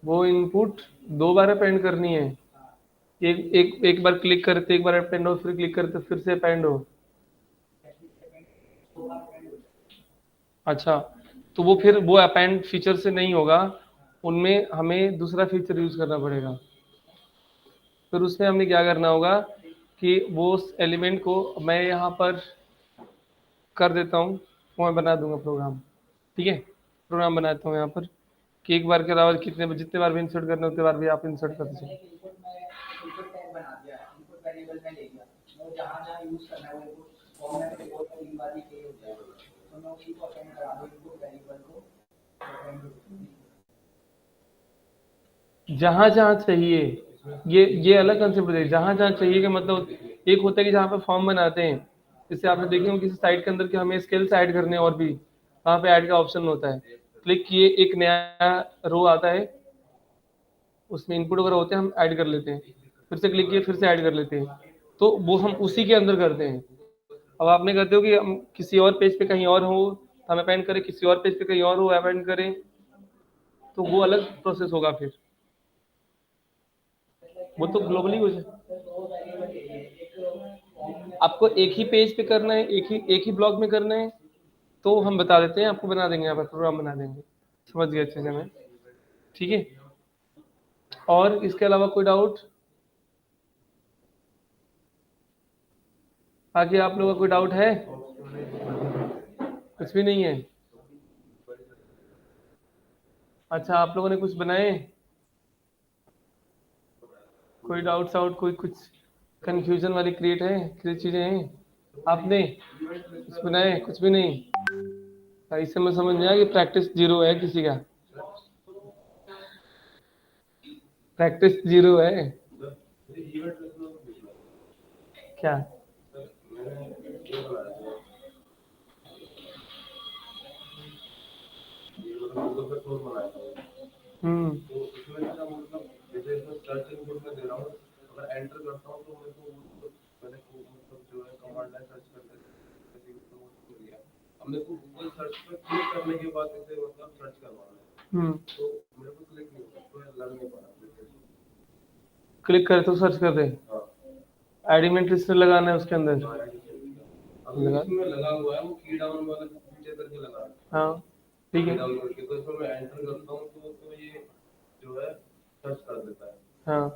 वो इनपुट 2 बार अपेंड करनी है? एक बार क्लिक करते एक बार अपेंड हो, फिर क्लिक करते फिर से अपेंड हो? अच्छा, तो वो फिर वो अपेंड फीचर से नहीं होगा, उनमें हमें दूसरा फीचर यूज करना पड़ेगा। फिर उसमें हमने क्या करना होगा कि वो उस एलिमेंट को मैं यहाँ पर कर देता हूँ, वो मैं बना दूंगा प्रोग्राम। ठीक है, प्रोग्राम बनाता हूँ यहाँ पर कि एक बार के अलावा कितने जितने बार भी इंसर्ट करना उतने बार भी आप इंसर्ट कर दीजिए। जहाँ जहाँ चाहिए, ये अलग कंसेप्ट है। जहाँ जहाँ चाहिए का मतलब, एक होता है कि जहाँ पे फॉर्म बनाते हैं, जैसे आपने देखे होंगे किसी साइट के अंदर कि हमें स्किल्स ऐड करने हैं, और भी वहाँ पे ऐड का ऑप्शन होता है। क्लिक किए, एक नया रो आता है, उसमें इनपुट वगैरह होते हैं, हम ऐड कर लेते हैं, फिर से क्लिक किए फिर से ऐड कर लेते हैं। तो वो हम उसी के अंदर करते हैं। अब आपने कहते हो कि हम किसी और पेज पे कहीं और हो तो हम अपेंड करें, किसी और पेज पे कहीं और हो अपेंड करें, तो वो अलग प्रोसेस होगा। फिर वो तो ग्लोबली हो जाए। आपको एक ही पेज पे करना है, एक ही ब्लॉक में करना है, तो हम बता देते हैं, आपको बना देंगे, यहाँ पर प्रोग्राम बना देंगे। समझ गए अच्छे से मैं? ठीक है। और इसके अलावा कोई डाउट? बाकी आप लोगों का कोई डाउट है? कुछ भी नहीं है? अच्छा, आप लोगों ने कुछ बनाए? कोई डाउट साउट, कोई कुछ कंफ्यूजन वाली क्रिएट है, किसी चीजें हैं आपने कुछ बनाए? कुछ भी नहीं? इससे मैं समझ में आया कि प्रैक्टिस जीरो है किसी का। प्रैक्टिस जीरो है क्या? हम्म। हम्म। क्लिक करे तो सर्च कर दे। एडिमेंट लिस्ट लगाना है उसके अंदर। हाँ, ठीक है। हाँ,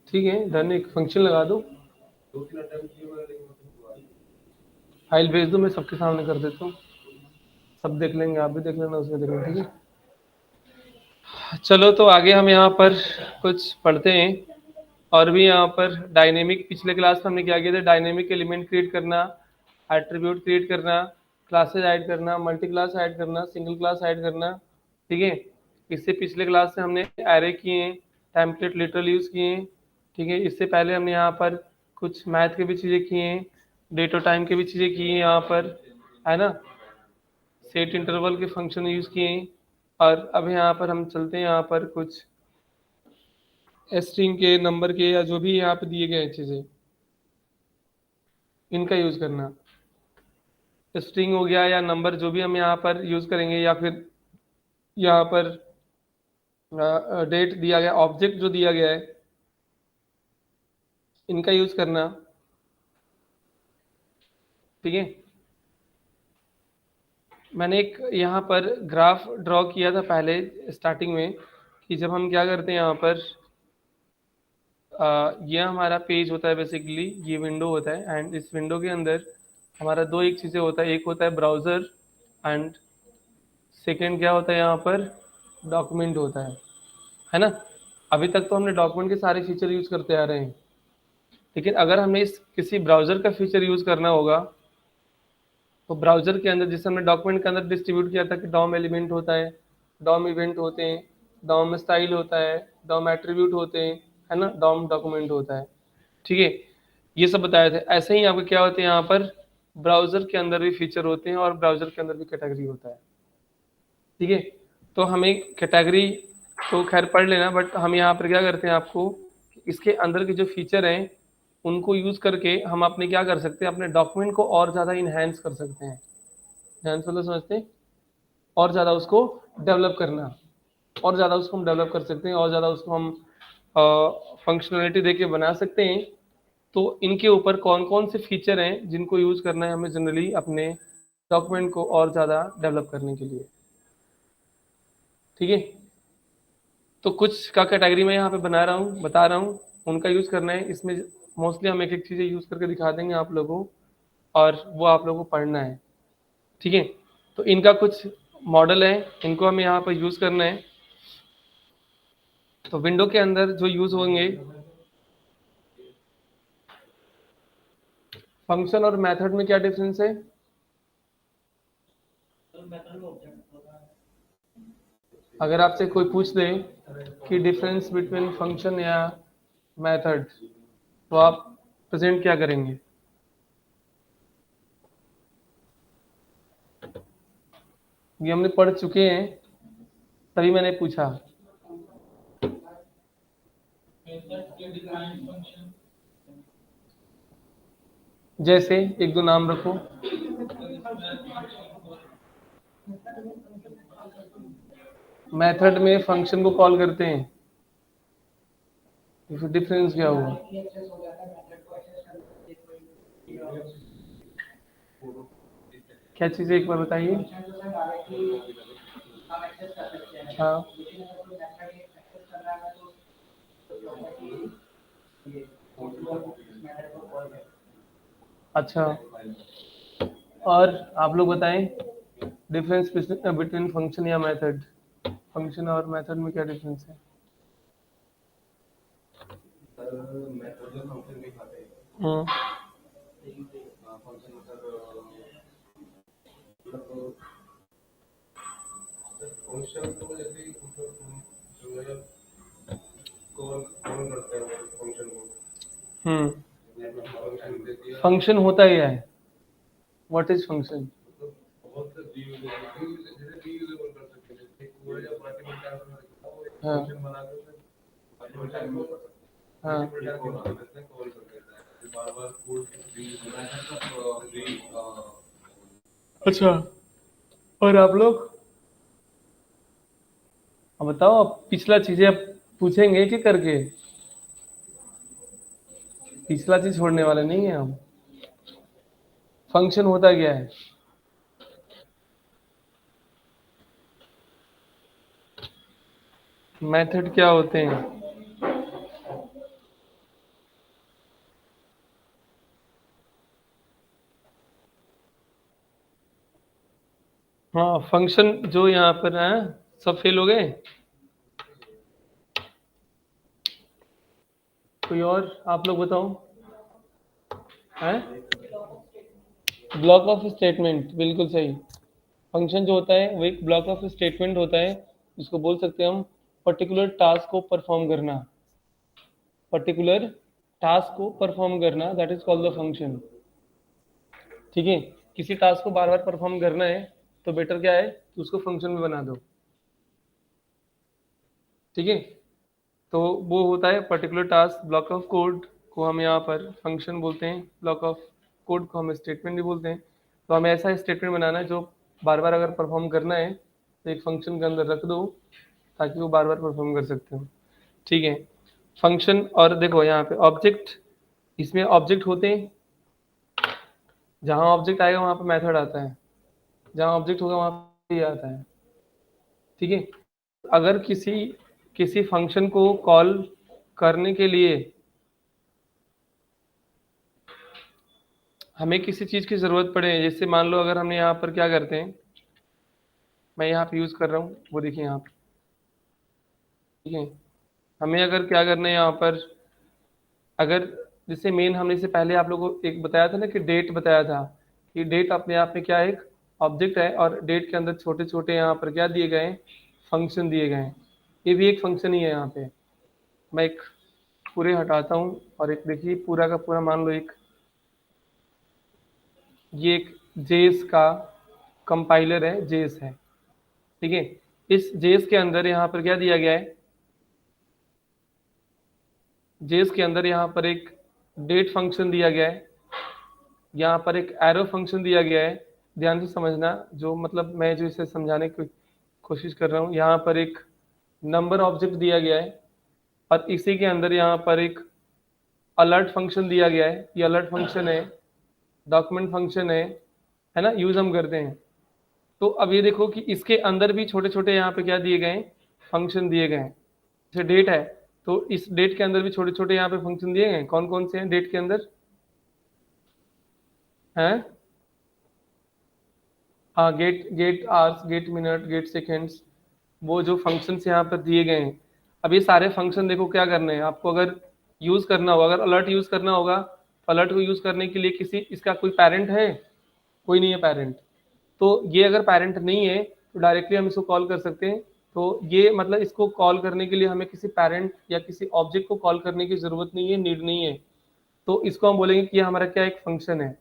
ठीक है, डन। एक फंक्शन लगा दो, फाइल भेज दो, मैं सबके सामने कर देता हूँ, सब देख लेंगे, आप भी देख लेना, उसमें देख लेना। ठीक है, चलो तो आगे हम यहाँ पर कुछ पढ़ते हैं। और भी यहाँ पर डायनेमिक, पिछले क्लास में हमने क्या किया था, डायनेमिक एलिमेंट क्रिएट करना, एट्रीब्यूट क्रिएट करना, क्लासेस ऐड करना, मल्टी क्लास ऐड करना, सिंगल क्लास ऐड करना। ठीक है, इससे पिछले क्लास से हमने एरे किए हैं, टेम्पलेट लिटरल यूज़ किए हैं। ठीक है, इससे पहले हमने यहाँ पर कुछ मैथ के भी चीज़ें किए हैं, डेट और टाइम की भी चीज़ें की हैं यहाँ पर, है ना। सेट इंटरवल के फंक्शन यूज़ किए हैं। और अब यहाँ पर हम चलते हैं यहाँ पर कुछ स्ट्रिंग के, नंबर के, या जो भी यहाँ पे दिए गए हैं चीज़ें, इनका यूज़ करना। स्ट्रिंग हो गया या नंबर, जो भी हम यहाँ पर यूज़ करेंगे, या फिर यहाँ पर डेट दिया गया, ऑब्जेक्ट जो दिया गया है, इनका यूज़ करना। ठीक है, मैंने एक यहाँ पर ग्राफ ड्रॉ किया था पहले स्टार्टिंग में, कि जब हम क्या करते हैं यहाँ पर, ये हमारा पेज होता है बेसिकली, ये विंडो होता है, एंड इस विंडो के अंदर हमारा दो एक चीज़ें होता है, एक होता है ब्राउज़र, एंड सेकंड क्या होता है यहाँ पर, डॉक्यूमेंट होता है ना। अभी तक तो हमने डॉक्यूमेंट के सारे फीचर यूज़ करते आ रहे हैं, लेकिन अगर हमें इस किसी ब्राउज़र का फीचर यूज़ करना होगा, तो ब्राउज़र के अंदर, जैसे हमने डॉक्यूमेंट के अंदर डिस्ट्रीब्यूट किया था कि डॉम एलिमेंट होता है, डॉम इवेंट होते हैं, डॉम स्टाइल होता है, डॉम एट्रीब्यूट होते हैं, है ना, डॉम डॉक्यूमेंट होता है। ठीक है, ये सब बताए थे। ऐसे ही आपको क्या होते हैं यहाँ पर, ब्राउज़र के अंदर भी फीचर होते हैं और ब्राउज़र के अंदर भी कैटेगरी होता है। ठीक है, तो हमें कैटेगरी तो खैर पढ़ लेना, बट हम यहाँ पर क्या करते हैं, आपको इसके अंदर के जो फीचर हैं उनको यूज करके हम अपने क्या कर सकते हैं, अपने डॉक्यूमेंट को और ज़्यादा इन्हेंस कर सकते हैं। इन्हेंस मतलब समझते हैं, और ज़्यादा उसको डेवलप करना, और ज़्यादा उसको हम डेवलप कर सकते हैं, और ज़्यादा उसको हम फंक्शनलिटी दे के बना सकते हैं। तो इनके ऊपर कौन कौन से फीचर हैं जिनको यूज़ करना है हमें जनरली अपने डॉक्यूमेंट को और ज़्यादा डेवलप करने के लिए। ठीक है, तो कुछ का कैटेगरी मैं यहाँ पे बता रहा हूँ, उनका यूज़ करना है। इसमें मोस्टली हम एक एक चीज़ें यूज़ करके दिखा देंगे आप लोगों को, और वो आप लोगों को पढ़ना है। ठीक है, तो इनका कुछ मॉडल है, इनको हमें यहाँ पर यूज़ करना है। तो विंडो के अंदर जो यूज़ होंगे, फंक्शन और मेथड में क्या डिफरेंस है? अगर आपसे कोई पूछ दे कि डिफरेंस बिटवीन फंक्शन या मेथड, तो आप प्रेजेंट क्या करेंगे? ये हमने पढ़ चुके हैं, तभी मैंने पूछा। जैसे एक दो नाम रखो। मेथड में फंक्शन को कॉल करते हैं, तो डिफरेंस क्या हुआ? क्या चीज़ है, एक बार बताइए। हाँ, अच्छा, और आप लोग बताएं डिफरेंस बिटवीन फंक्शन या मेथड, फंक्शन और मेथड में क्या डिफरेंस है? हम्म, हम्म, फंक्शन होता क्या है? What is function? हाँ, हाँ, अच्छा, और आप लोग अब बताओ, अब पिछला चीजें अब पूछेंगे कि करके, पिछला चीज छोड़ने वाले नहीं है हम। फंक्शन होता क्या है? मेथड क्या होते हैं? हाँ, फंक्शन जो यहाँ पर है, सब फेल हो गए? कोई और आप लोग बताओ। हैं? ब्लॉक ऑफ स्टेटमेंट, बिल्कुल सही। फंक्शन जो होता है वो एक ब्लॉक ऑफ स्टेटमेंट होता है, जिसको बोल सकते हैं हम पर्टिकुलर टास्क को परफॉर्म करना, पर्टिकुलर टास्क को परफॉर्म करना, that is called the function. ठीक है, किसी टास्क को बार बार परफॉर्म करना है, तो बेटर क्या है कि उसको फंक्शन में बना दो। ठीक है, तो वो होता है particular task. Block of code को हम यहाँ पर फंक्शन बोलते हैं, ब्लॉक ऑफ कोड को हम स्टेटमेंट भी बोलते हैं। तो हमें ऐसा स्टेटमेंट बनाना है जो बार बार अगर परफॉर्म करना है तो एक फंक्शन के अंदर रख दो, ताकि वो बार बार परफॉर्म कर सकते हो। ठीक है, फंक्शन, और देखो यहाँ पे ऑब्जेक्ट, इसमें ऑब्जेक्ट होते हैं, जहाँ ऑब्जेक्ट आएगा वहाँ पे मेथड आता है, जहाँ ऑब्जेक्ट होगा वहाँ पे ये आता है। ठीक है, अगर किसी किसी फंक्शन को कॉल करने के लिए हमें किसी चीज़ की ज़रूरत पड़े, जैसे मान लो अगर हमने यहाँ पर क्या करते हैं, मैं यहाँ पे यूज़ कर रहा हूँ, वो देखिए यहाँ पे। ठीक है, हमें अगर क्या करना है यहाँ पर, अगर जैसे मेन हमने से पहले आप लोगों को एक बताया था ना कि डेट बताया था, कि डेट अपने आप में क्या है, एक ऑब्जेक्ट है, और डेट के अंदर छोटे छोटे यहाँ पर क्या दिए गए हैं, फंक्शन दिए गए हैं। ये भी एक फंक्शन ही है यहाँ पे। मैं एक पूरे हटाता हूँ, और एक देखिए पूरा का पूरा मान लो एक, ये एक जेएस का कंपाइलर है, जेएस है। ठीक है, इस जेएस के अंदर यहाँ पर क्या दिया गया है, जेएस के अंदर यहाँ पर एक डेट फंक्शन दिया गया है, यहाँ पर एक एरो फंक्शन दिया गया है। ध्यान से समझना, जो मतलब मैं जो इसे समझाने की कोशिश कर रहा हूँ, यहाँ पर एक नंबर ऑब्जेक्ट दिया गया है और इसी के अंदर यहाँ पर एक अलर्ट फंक्शन दिया गया है। ये अलर्ट फंक्शन है, डॉक्यूमेंट फंक्शन है ना, यूज हम करते हैं। तो अब ये देखो कि इसके अंदर भी छोटे छोटे यहाँ पे क्या दिए गए हैं, फंक्शन दिए गए हैं। जैसे डेट है, तो इस डेट के अंदर भी छोटे छोटे यहाँ पे फंक्शन दिए गए हैं। कौन कौन से हैं डेट के अंदर? हैं? हाँ, get get hours, get minute, get seconds, वो जो फंक्शंस यहाँ पर दिए गए हैं। अब ये सारे फंक्शन देखो क्या करने हैं आपको, अगर यूज करना होगा, अगर अलर्ट यूज करना होगा, तो अलर्ट को यूज करने के लिए किसी इसका कोई पेरेंट है? कोई नहीं है पेरेंट। तो ये अगर पेरेंट नहीं है तो डायरेक्टली हम इसको कॉल कर सकते हैं। तो ये मतलब इसको कॉल करने के लिए हमें किसी पेरेंट या किसी ऑब्जेक्ट को कॉल करने की जरूरत नहीं है, नीड नहीं है। तो इसको हम बोलेंगे कि ये हमारा क्या एक फंक्शन है।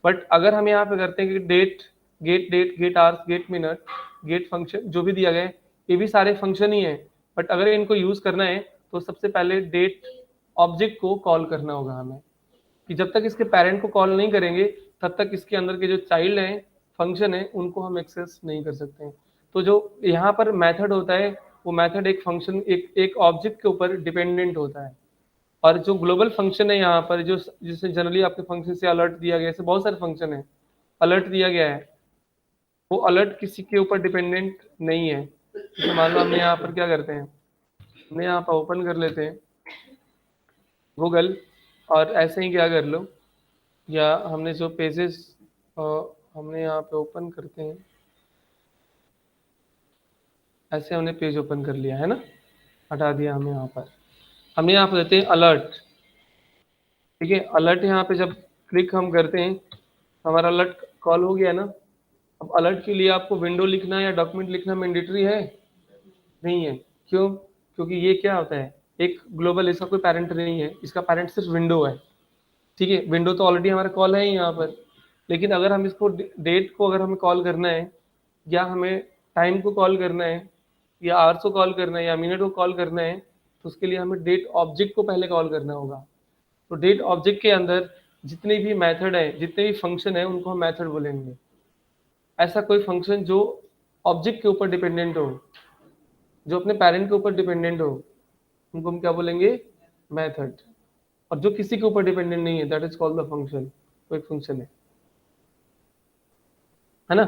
बट अगर हम यहाँ पे करते हैं कि date get hours, get minute, get function जो भी दिया गया है, ये भी सारे फंक्शन ही है। बट अगर इनको यूज करना है तो सबसे पहले डेट ऑब्जेक्ट को कॉल करना होगा हमें, कि जब तक इसके पेरेंट को कॉल नहीं करेंगे तब तक इसके अंदर के जो चाइल्ड हैं, फंक्शन है, उनको हम एक्सेस नहीं कर सकते हैं। तो जो यहाँ पर मेथड होता है, वो मेथड एक फंक्शन, एक ऑब्जेक्ट के ऊपर डिपेंडेंट होता है। और जो ग्लोबल फंक्शन है यहाँ पर, जो जिसे जनरली आपके फंक्शन से अलर्ट दिया गया है, ऐसे बहुत सारे फंक्शन है, अलर्ट दिया गया है, वो अलर्ट किसी के ऊपर डिपेंडेंट नहीं है। तो मान लो हमने यहाँ पर क्या करते हैं, हमने यहाँ पर ओपन कर लेते हैं गूगल, और ऐसे ही क्या कर लो, या हमने जो पेजेस हमने यहाँ पे ओपन करते हैं, ऐसे हमने पेज ओपन कर लिया है ना, हटा दिया हमें यहाँ पर, हमने यहाँ पर देते हैं अलर्ट। ठीक है, अलर्ट यहाँ पे जब क्लिक हम करते हैं, हमारा अलर्ट कॉल हो गया ना। अब अलर्ट के लिए आपको विंडो लिखना या डॉक्यूमेंट लिखना मैंडेटरी है? नहीं है। क्यों? क्योंकि ये क्या होता है, एक ग्लोबल, इसका कोई पेरेंट नहीं है, इसका पेरेंट सिर्फ विंडो है। ठीक है, विंडो तो ऑलरेडी हमारा कॉल है ही यहाँ पर। लेकिन अगर हम इसको डेट को अगर हमें कॉल करना है, या हमें टाइम को कॉल करना है, या आवर्स को कॉल करना है, या मिनट को कॉल करना है, तो उसके लिए हमें डेट ऑब्जेक्ट को पहले कॉल करना होगा। तो डेट ऑब्जेक्ट के अंदर जितने भी मेथड है, जितने भी फंक्शन है, उनको हम मेथड बोलेंगे। ऐसा कोई फंक्शन जो ऑब्जेक्ट के ऊपर डिपेंडेंट हो, जो अपने पेरेंट के ऊपर डिपेंडेंट हो, उनको हम क्या बोलेंगे? मेथड। और जो किसी के ऊपर डिपेंडेंट नहीं है, that is called the function. वो एक फंक्शन है ना।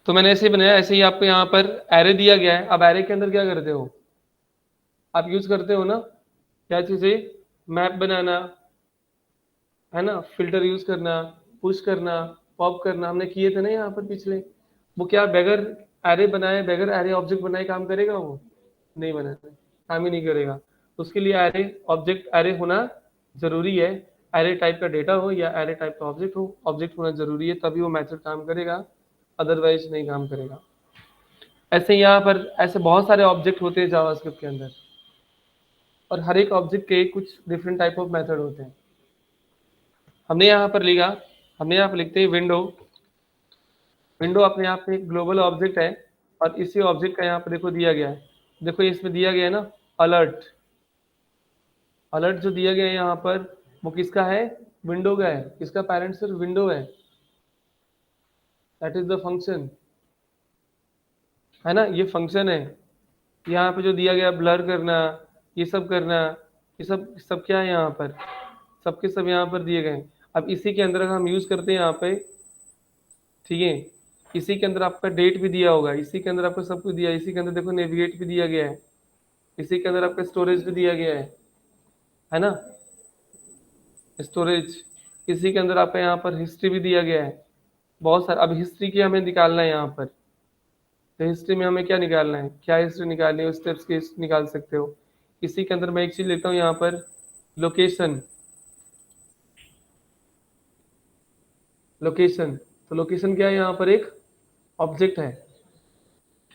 तो मैंने ऐसे ही बनाया, ऐसे ही आपको यहाँ पर एरे दिया गया है। अब एरे के अंदर क्या करते हो आप? यूज करते हो ना क्या चीजें? मैप बनाना, है ना, फिल्टर यूज करना, पुश करना, पॉप करना, हमने किए थे ना यहाँ पर पिछले। वो क्या बगैर एरे बनाए, बगैर एरे ऑब्जेक्ट बनाए काम करेगा? वो नहीं बनाएगा, काम ही नहीं करेगा। उसके लिए एरे ऑब्जेक्ट, एरे होना जरूरी है। एरे टाइप का डेटा हो या एरे टाइप का ऑब्जेक्ट हो, ऑब्जेक्ट होना जरूरी है, तभी वो मेथड काम करेगा, अदरवाइज नहीं काम करेगा। ऐसे यहाँ पर ऐसे बहुत सारे ऑब्जेक्ट होते हैं जावास्क्रिप्ट के अंदर, और हर एक ऑब्जेक्ट के कुछ डिफरेंट टाइप ऑफ मेथड होते हैं। हमने यहाँ पर लिखा, हमने यहाँ पर लिखते हैं विंडो। विंडो अपने आप में एक ग्लोबल ऑब्जेक्ट है, और इसी ऑब्जेक्ट का यहाँ पर देखो दिया गया है। देखो इसमें दिया गया है ना अलर्ट। अलर्ट जो दिया गया है यहाँ पर, वो किसका है? विंडो का है। किसका पेरेंट सिर्फ विंडो है, दैट इज द फंक्शन, है ना, ये फंक्शन है। यहाँ पे जो दिया गया ब्लर करना, ये सब करना, ये सब सब क्या है यहाँ पर, सबके सब यहाँ पर दिए गए हैं। अब इसी के अंदर अगर हम यूज करते हैं यहाँ पे, ठीक है, इसी के अंदर आपका डेट भी दिया होगा, इसी के अंदर आपको सब कुछ दिया है, इसी के अंदर देखो नेविगेट भी दिया गया है, इसी के अंदर आपका स्टोरेज भी दिया गया है ना, स्टोरेज। इसी के अंदर आपका यहाँ पर हिस्ट्री भी दिया गया है, बहुत सारा। अब हिस्ट्री की हमें निकालना है यहाँ पर, तो हिस्ट्री में हमें क्या निकालना है, क्या हिस्ट्री निकालनी है, उस स्टेप्स की हिस्ट्री निकाल सकते हो। इसी के अंदर मैं एक चीज लेता हूँ यहाँ पर, लोकेशन। लोकेशन, तो लोकेशन क्या है यहाँ पर? एक ऑब्जेक्ट है।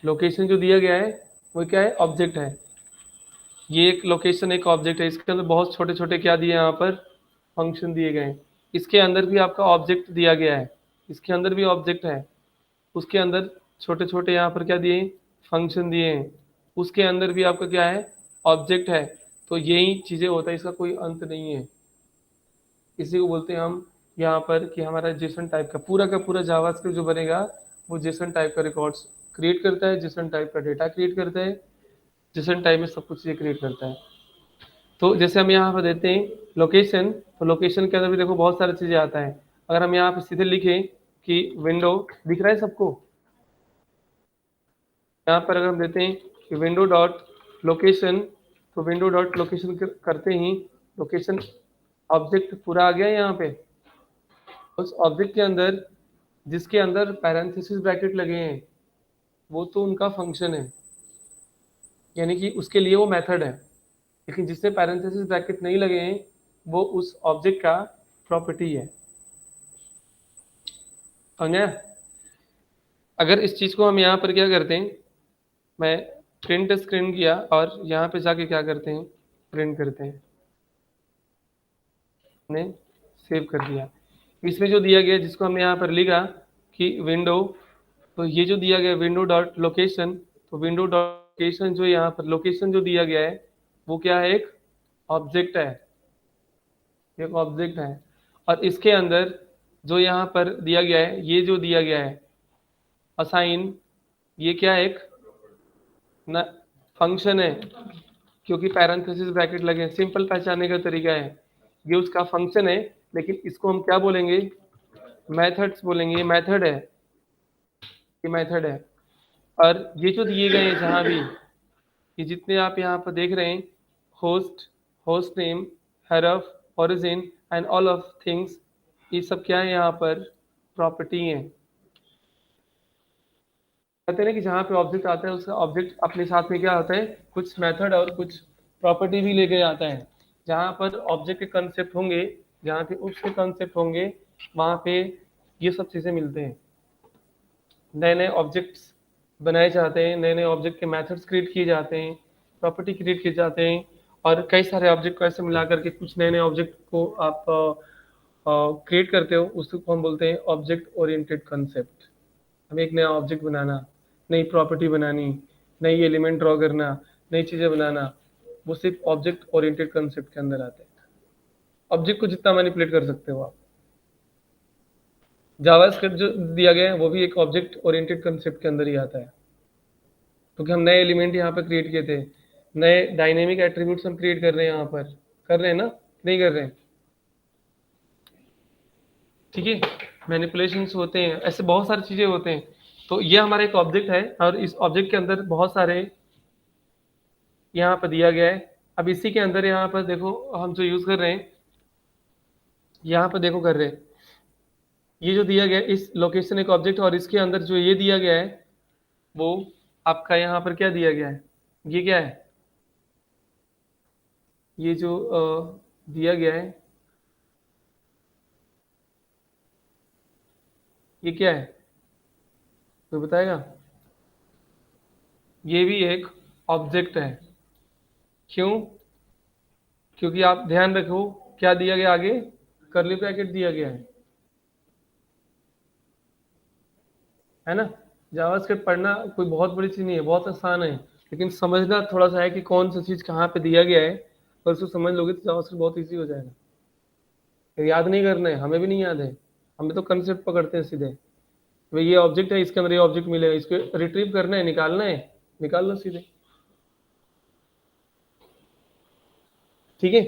लोकेशन जो दिया गया है वो क्या है? ऑब्जेक्ट है। ये एक लोकेशन एक ऑब्जेक्ट है, इसके अंदर बहुत छोटे छोटे क्या दिए यहाँ पर? फंक्शन दिए गए हैं। इसके अंदर भी आपका ऑब्जेक्ट दिया गया है, इसके अंदर भी ऑब्जेक्ट है, उसके अंदर छोटे छोटे यहाँ पर क्या दिए हैं? फंक्शन दिए हैं, उसके अंदर भी आपका क्या है? ऑब्जेक्ट है। तो यही चीजें होता है, इसका कोई अंत नहीं है। इसी को बोलते हैं हम यहाँ पर कि हमारा जेसन टाइप का पूरा जावास्क्रिप्ट जो बनेगा वो जेसन टाइप का रिकॉर्ड्स क्रिएट करता है, जेसन टाइप का डेटा क्रिएट करता है, जेसन टाइप में सब कुछ ये क्रिएट करता है। तो जैसे हम यहाँ पर देते हैं लोकेशन, तो लोकेशन के अंदर भी देखो बहुत सारी चीजें आता है। अगर हम यहाँ पर सीधे लिखें कि विंडो, दिख रहा है सबको, यहाँ पर अगर हम देते हैं कि विंडो डॉट लोकेशन, तो विंडो डॉट लोकेशन करते ही लोकेशन ऑब्जेक्ट पूरा आ गया है यहाँ पे। उस ऑब्जेक्ट के अंदर जिसके अंदर पैरेंथेसिस ब्रैकेट लगे हैं वो तो उनका फंक्शन है, यानी कि उसके लिए वो मेथड है। लेकिन जिससे पैरेंथेसिस ब्रैकेट नहीं लगे हैं वो उस ऑब्जेक्ट का प्रॉपर्टी है। समझे? अगर इस चीज को हम यहाँ पर क्या करते हैं, मैं प्रिंट स्क्रीन किया और यहाँ पे जाके क्या करते हैं, प्रिंट करते हैं, ने सेव कर दिया। इसमें जो दिया गया जिसको हमने यहाँ पर लिखा कि विंडो, तो ये जो दिया गया विंडो डॉट लोकेशन, तो विंडो डॉट लोकेशन जो यहाँ पर लोकेशन जो दिया गया है वो क्या है, एक ऑब्जेक्ट है, एक ऑब्जेक्ट है। और इसके अंदर जो यहाँ पर दिया गया है, ये जो दिया गया है असाइन, ये क्या है, एक न फंक्शन है, क्योंकि पैरेंथेसिस ब्रैकेट लगे हैं। सिंपल पहचानने का तरीका है, ये उसका फंक्शन है, लेकिन इसको हम क्या बोलेंगे, मेथड्स बोलेंगे। ये मेथड है, ये मेथड है। और ये जो दिए गए हैं जहाँ भी, ये जितने आप यहाँ पर देख रहे हैं, host, host name, href, origin and all of things, ये सब क्या है यहाँ पर, प्रॉपर्टी है। कहते हैं ना कि जहाँ पे ऑब्जेक्ट आता है उसका ऑब्जेक्ट अपने साथ में क्या होता है, कुछ मेथड और कुछ प्रॉपर्टी भी लेके आता है। जहाँ पर ऑब्जेक्ट के कंसेप्ट होंगे, जहाँ पे उसके कंसेप्ट होंगे, वहाँ पे ये सब चीज़ें मिलते हैं। नए नए ऑब्जेक्ट्स बनाए जाते हैं, नए नए ऑब्जेक्ट के मेथड्स क्रिएट किए जाते हैं, प्रॉपर्टी क्रिएट किए जाते हैं, और कई सारे ऑब्जेक्ट को ऐसे मिला करके कुछ नए नए ऑब्जेक्ट को आप क्रिएट करते हो, उसको हम बोलते हैं ऑब्जेक्ट ओरिएंटेड कंसेप्ट। हमें एक नया ऑब्जेक्ट बनाना, नई प्रॉपर्टी बनानी, नई एलिमेंट ड्रॉ करना, नई चीज़ें बनाना, वो सिर्फ ऑब्जेक्ट ओरिएंटेड कंसेप्ट के अंदर आते हैं। ऑब्जेक्ट को जितना मैनिपुलेट कर सकते हो आप। जावास्क्रिप्ट जो दिया गया है वो भी एक ऑब्जेक्ट ओरिएंटेड कंसेप्ट के अंदर ही आता है, क्योंकि हम नए एलिमेंट यहाँ पर क्रिएट किए थे, नए डायनेमिक एट्रीब्यूट्स हम क्रिएट कर रहे हैं, यहाँ पर कर रहे हैं ना, नहीं कर रहे हैं? ठीक है, मैनिपुलेशंस होते हैं, ऐसे बहुत सारी चीज़ें होते हैं। तो ये हमारा एक ऑब्जेक्ट है और इस ऑब्जेक्ट के अंदर बहुत सारे यहाँ पर दिया गया है। अब इसी के अंदर यहाँ पर देखो हम जो यूज़ कर रहे हैं, यहाँ पर देखो कर रहे हैं, ये जो दिया गया है इस लोकेशन एक ऑब्जेक्ट, और इसके अंदर जो ये दिया गया है वो आपका यहाँ पर क्या दिया गया है, ये क्या है, ये जो दिया गया है ये क्या है, तो बताएगा? ये भी एक ऑब्जेक्ट है। क्यों? क्योंकि आप ध्यान रखो क्या दिया गया आगे, कर्ली ब्रैकेट दिया गया है ना। जावास्क्रिप्ट पढ़ना कोई बहुत बड़ी चीज़ नहीं है, बहुत आसान है, लेकिन समझना थोड़ा सा है कि कौन सा चीज़ कहाँ पे दिया गया है। और उसको समझ लोगे तो जावास्क्रिप्ट बहुत इजी हो जाएगा। याद नहीं करना है, हमें भी नहीं याद है, हमें तो कंसेप्ट पकड़ते हैं सीधे। भाई ये ऑब्जेक्ट है, इसके अंदर ये ऑब्जेक्ट मिलेगा, इसको रिट्रीव करना है, निकालना है, निकाल लो सीधे। ठीक है,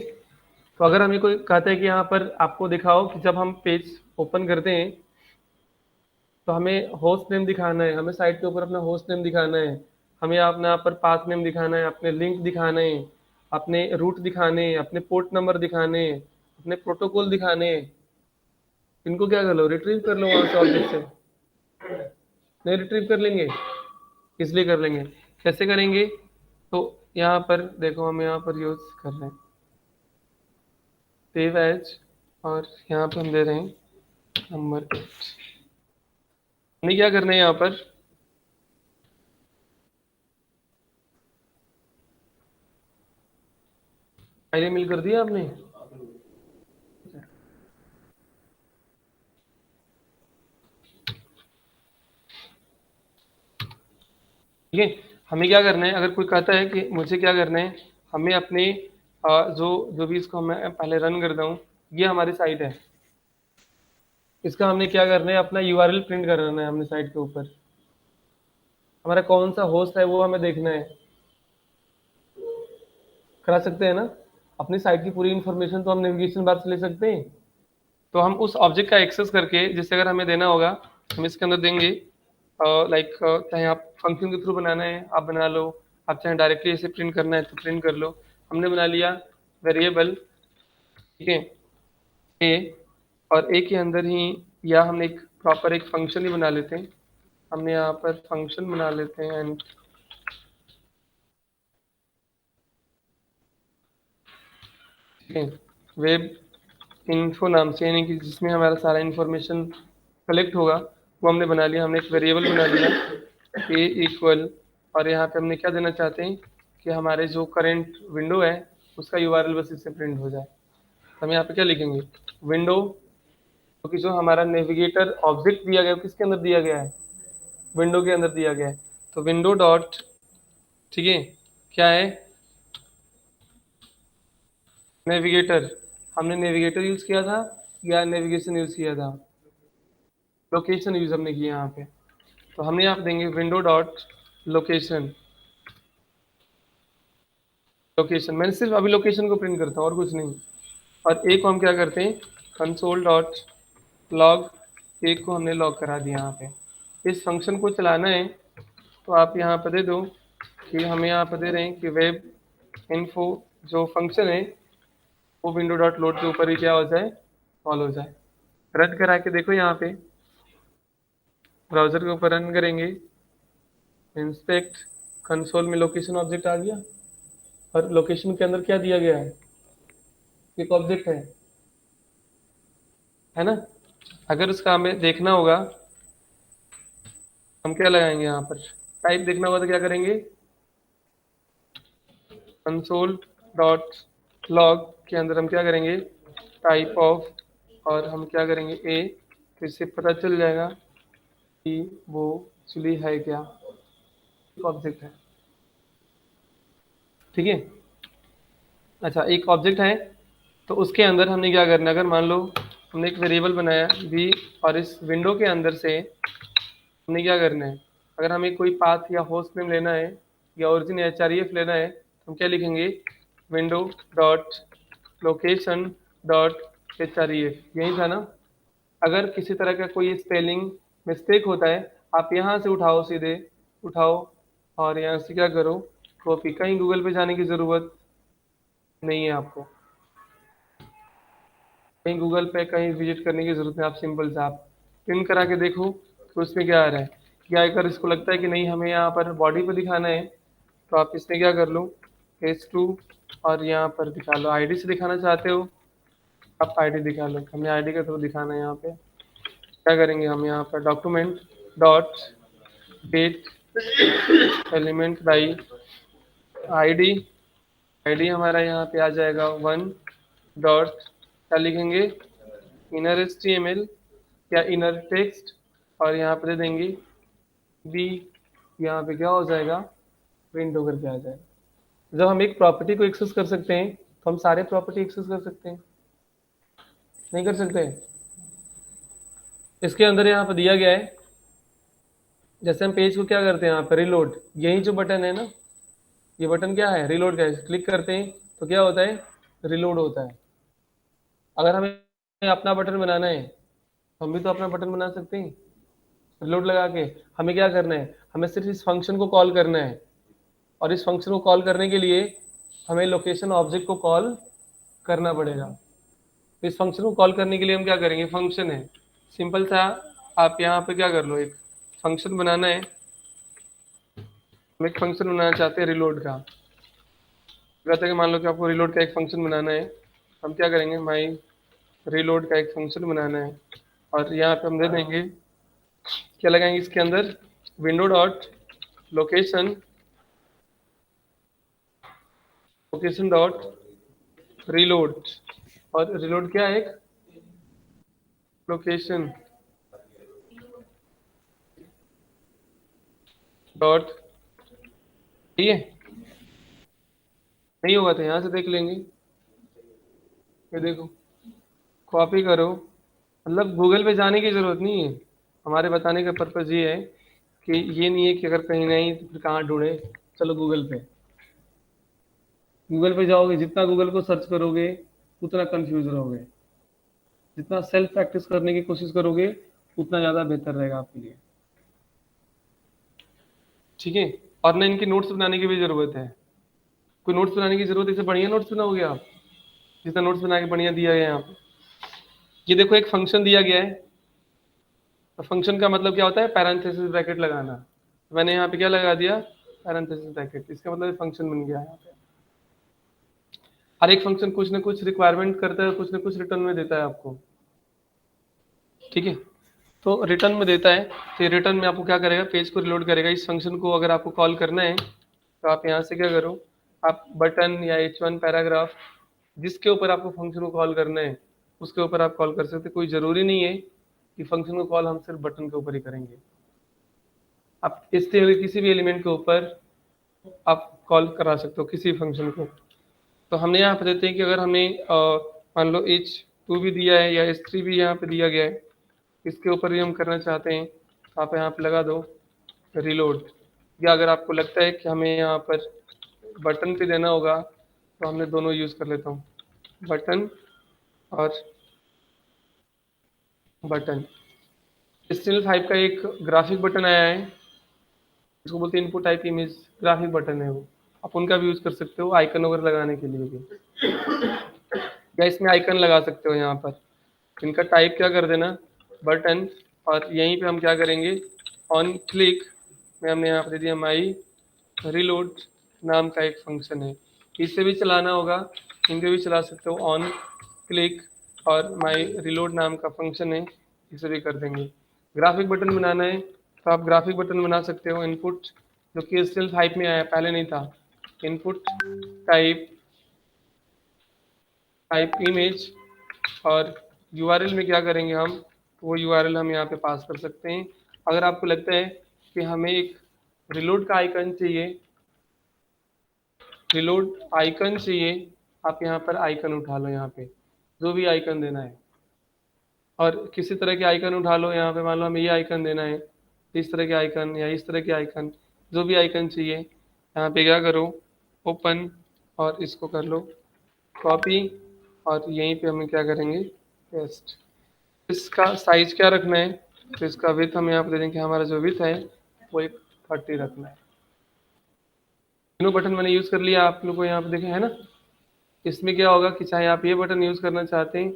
तो अगर हमें कोई कहता है कि यहाँ पर आपको दिखाओ कि जब हम पेज ओपन करते हैं तो हमें होस्ट नेम दिखाना है, हमें साइट के ऊपर अपना होस्ट नेम दिखाना है, हमें अपना यहाँ पर पाथ नेम दिखाना है, अपने लिंक दिखाने हैं, अपने रूट दिखाने हैं, अपने पोर्ट नंबर दिखाने हैं, अपने प्रोटोकॉल दिखाने हैं। इनको क्या कर लो, रिट्रीव कर लो वहां से ऑब्जेक्ट से। नहीं रिट्रीव कर लेंगे, इसलिए कर लेंगे, कैसे करेंगे, तो यहाँ पर देखो हम यहाँ पर यूज कर रहे हैं सेव एज, और यहाँ पर हम दे रहे हैं नंबर 8। हमें क्या करना है यहाँ पर, पहले मिल कर दिया आपने, ठीक है। हमें क्या करना है, अगर कोई कहता है कि मुझे क्या करना है, हमें अपने जो जो भी इसको मैं पहले रन करता हूँ, ये हमारी साइट है। इसका हमने क्या करना है, अपना यूआरएल प्रिंट करना है हमने साइट के ऊपर। हमारा कौन सा होस्ट है वो हमें देखना है। करा सकते हैं ना, अपनी साइट की पूरी इन्फॉर्मेशन तो हम नेविगेशन बार से ले सकते हैं। तो हम उस ऑब्जेक्ट का एक्सेस करके, जैसे अगर हमें देना होगा हम इसके अंदर देंगे, लाइक चाहे आप फंक्शन के थ्रू बनाना है आप बना लो, आप चाहे डायरेक्टली ऐसे प्रिंट करना है तो प्रिंट कर लो। हमने बना लिया वेरिएबल, ठीक है, ए, और ए के अंदर ही, या हम एक प्रॉपर एक फंक्शन ही बना लेते हैं। हमने यहाँ पर फंक्शन बना लेते हैं एंड ठीक है, वेब इन्फो नाम से, यानी कि जिसमें हमारा सारा इंफॉर्मेशन कलेक्ट होगा वो हमने बना लिया। हमने एक वेरिएबल बना लिया ए इक्वल, और यहाँ पे हमने क्या देना चाहते हैं कि हमारे जो करंट विंडो है उसका यूआरएल बस इससे प्रिंट हो जाए। तो हम यहाँ पे क्या लिखेंगे, विंडो, क्योंकि जो हमारा नेविगेटर ऑब्जेक्ट दिया गया है, किसके अंदर दिया गया है, विंडो के अंदर दिया गया है। तो विंडो डॉट, ठीक है, क्या है, नेविगेटर। हमने नेविगेटर यूज किया था या नेविगेशन यूज किया था, लोकेशन यूज हमने किया यहाँ पे। तो हमने यहाँ पे देंगे विंडो डॉट लोकेशन। लोकेशन, मैंने सिर्फ अभी लोकेशन को प्रिंट करता हूँ और कुछ नहीं। और एक को हम क्या करते हैं, कंसोल डॉट लॉग, एक को हमने लॉग करा दिया यहाँ पे। इस फंक्शन को चलाना है तो आप यहाँ पर दे दो कि हमें यहाँ पर दे रहे हैं कि वेब इन्फो जो फंक्शन है वो विंडो डॉट लोड के ऊपर ही क्या हो जाए, कॉल हो जाए। रन करा के देखो, यहाँ पे ब्राउजर के ऊपर रन करेंगे, इंस्पेक्ट, कंसोल में लोकेशन ऑब्जेक्ट आ गया। और लोकेशन के अंदर क्या दिया गया है, एक ऑब्जेक्ट है ना। अगर उसका हमें देखना होगा, हम क्या लगाएंगे यहाँ पर, टाइप देखना होगा तो क्या करेंगे, कंसोल डॉट लॉग के अंदर हम क्या करेंगे, टाइप ऑफ, और हम क्या करेंगे ए, तो इससे पता चल जाएगा कि वो एक्चुअली है क्या, ऑब्जेक्ट है, ठीक है। अच्छा, एक ऑब्जेक्ट है तो उसके अंदर हमने क्या करना है, अगर मान लो हमने एक वेरिएबल बनाया भी, और इस विंडो के अंदर से हमने क्या करना है, अगर हमें कोई पाथ या होस्ट नेम लेना है या ओरिजिन एचआरईएफ लेना है तो हम क्या लिखेंगे, विंडो डॉट लोकेशन डॉट एचआरईएफ, यही था ना। अगर किसी तरह का कोई स्पेलिंग मिस्टेक होता है, आप यहाँ से उठाओ, सीधे उठाओ और यहाँ से क्या करो, कॉपी, कहीं गूगल पे जाने की ज़रूरत नहीं है आपको, कहीं गूगल पे कहीं विजिट करने की जरूरत नहीं। आप सिंपल से आप प्रिंट करा के देखो तो उसमें क्या आ रहा है। क्या अगर इसको लगता है कि नहीं हमें यहाँ पर बॉडी पे दिखाना है तो आप इसमें क्या कर लो, H2, और यहाँ पर दिखा लो, आईडी से दिखाना चाहते हो आप आईडी दिखा लो, हमें आईडी का थ्रू दिखाना है। यहाँ पे क्या करेंगे, हम यहाँ पर document dot gate element by ID, ID हमारा यहाँ पे आ जाएगा 1 डॉट, क्या लिखेंगे, इनर HTML या इनर टेक्स्ट, और यहाँ पे दे देंगे बी, यहाँ पे क्या हो जाएगा, प्रिंट होकर के आ जाएगा। जब हम एक प्रॉपर्टी को एक्सेस कर सकते हैं तो हम सारे प्रॉपर्टी एक्सेस कर सकते हैं, नहीं कर सकते। इसके अंदर यहाँ पे दिया गया है, जैसे हम पेज को क्या करते हैं, यहाँ पे रिलोड, यही जो बटन है ना, ये बटन क्या है, रिलोड का है, क्लिक करते हैं तो क्या होता है, रिलोड होता है। अगर हमें अपना बटन बनाना है तो हम भी तो अपना बटन बना सकते हैं, रिलोड लगा के। हमें क्या करना है, हमें सिर्फ इस फंक्शन को कॉल करना है, और इस फंक्शन को कॉल करने के लिए हमें लोकेशन ऑब्जेक्ट को कॉल करना पड़ेगा। इस फंक्शन को कॉल करने के लिए हम क्या करेंगे, फंक्शन है सिंपल सा, आप यहाँ पे क्या कर लो, एक फंक्शन बनाना है, हम एक फंक्शन बनाना चाहते हैं रिलोड का। कहते हैं कि मान लो कि आपको रिलोड का एक फंक्शन बनाना है, हम क्या करेंगे, माई रिलोड का एक फंक्शन बनाना है, और यहाँ पे हम दे देंगे, क्या लगाएंगे इसके अंदर, window dot location, location dot reload, और रिलोड क्या है, एक लोकेशन डॉट, ठीक है। नहीं होगा तो यहाँ से देख लेंगे, ये देखो कॉपी करो, मतलब गूगल पे जाने की जरूरत नहीं है। हमारे बताने का पर्पज ये है कि ये नहीं है कि अगर कहीं नहीं तो फिर कहाँ ढूंढे, चलो गूगल पे। गूगल पे जाओगे, जितना गूगल को सर्च करोगे उतना कंफ्यूज रहोगे, जितना सेल्फ प्रैक्टिस करने की कोशिश करोगे उतना ज़्यादा बेहतर रहेगा आपके लिए। ठीक है। और ना इनकी नोट्स बनाने की भी ज़रूरत है। कोई नोट्स बनाने की ज़रूरत है, इससे बढ़िया नोट्स बनाओगे आप, जितना नोट्स बना के बढ़िया दिया गया है यहाँ पे। ये देखो एक फंक्शन दिया गया है, तो फंक्शन का मतलब क्या होता है, पैरेंथेसिस ब्रैकेट लगाना। तो मैंने यहाँ पे क्या लगा दिया, पैरेंथेसिस ब्रैकेट, इसका मतलब फंक्शन बन गया है यहाँ पे। हर एक फंक्शन कुछ ना कुछ रिक्वायरमेंट करता है, कुछ ना कुछ रिटर्न में देता है आपको। ठीक है। तो रिटर्न में देता है, तो ये रिटर्न में आपको क्या करेगा, पेज को रिलोड करेगा। इस फंक्शन को अगर आपको कॉल करना है तो आप यहाँ से क्या करो, आप बटन या H1 पैराग्राफ, जिसके ऊपर आपको फंक्शन को कॉल करना है उसके ऊपर आप कॉल कर सकते हैं। कोई ज़रूरी नहीं है कि फंक्शन को कॉल हम सिर्फ बटन के ऊपर ही करेंगे। आप इससे हुए किसी भी एलिमेंट के ऊपर आप कॉल करा सकते हो किसी फंक्शन को। तो हमने यहाँ पे देते हैं कि अगर हमें मान लो H2 भी दिया है या H3 भी यहाँ पे दिया गया है, इसके ऊपर भी हम करना चाहते हैं तो आप यहाँ पे लगा दो रिलोड। या अगर आपको लगता है कि हमें यहाँ पर बटन पे देना होगा तो हमने दोनों यूज़ कर लेता हूँ, बटन और बटन। HTML5 का एक ग्राफिक बटन आया है, इसको बोलते हैं input type image, graphic button है वो। आप उनका भी यूज़ कर सकते हो आइकन वगैरह लगाने के लिए भी, या इसमें आइकन लगा सकते हो यहाँ पर। इनका टाइप क्या कर देना, बटन, और यहीं पे हम क्या करेंगे, ऑन क्लिक में हमने यहाँ पर दे दिया माई रिलोड नाम का एक फंक्शन है। इससे भी चलाना होगा, इनके भी चला सकते हो, ऑन क्लिक और माई रिलोड नाम का फंक्शन है, इसे भी कर देंगे। ग्राफिक बटन बनाना है तो आप ग्राफिक बटन बना सकते हो। इनपुट जो कि HTML5 में आया, पहले नहीं था, इनपुट टाइप टाइप इमेज, और यूआरएल में क्या करेंगे हम, वो यूआरएल हम यहाँ पे पास कर सकते हैं। अगर आपको लगता है कि हमें एक रिलोड का आइकन चाहिए, रिलोड आइकन चाहिए, आप यहाँ पर आइकन उठा लो, यहाँ पे जो भी आइकन देना है, और किसी तरह के आइकन उठा लो। यहाँ पे मान लो हमें ये आइकन देना है, इस तरह के आइकन या इस तरह के आइकन, जो भी आइकन चाहिए यहाँ पे क्या करो, ओपन, और इसको कर लो कॉपी, और यहीं पे हमें क्या करेंगे, पेस्ट। इसका साइज क्या रखना है, तो इसका विथ हम यहाँ पे दे देंगे, हमारा जो विथ है वो एक 30 रखना है। तीनों बटन मैंने यूज़ कर लिया, आप लोग को यहाँ पे देखे है ना। इसमें क्या होगा कि चाहे आप ये बटन यूज़ करना चाहते हैं,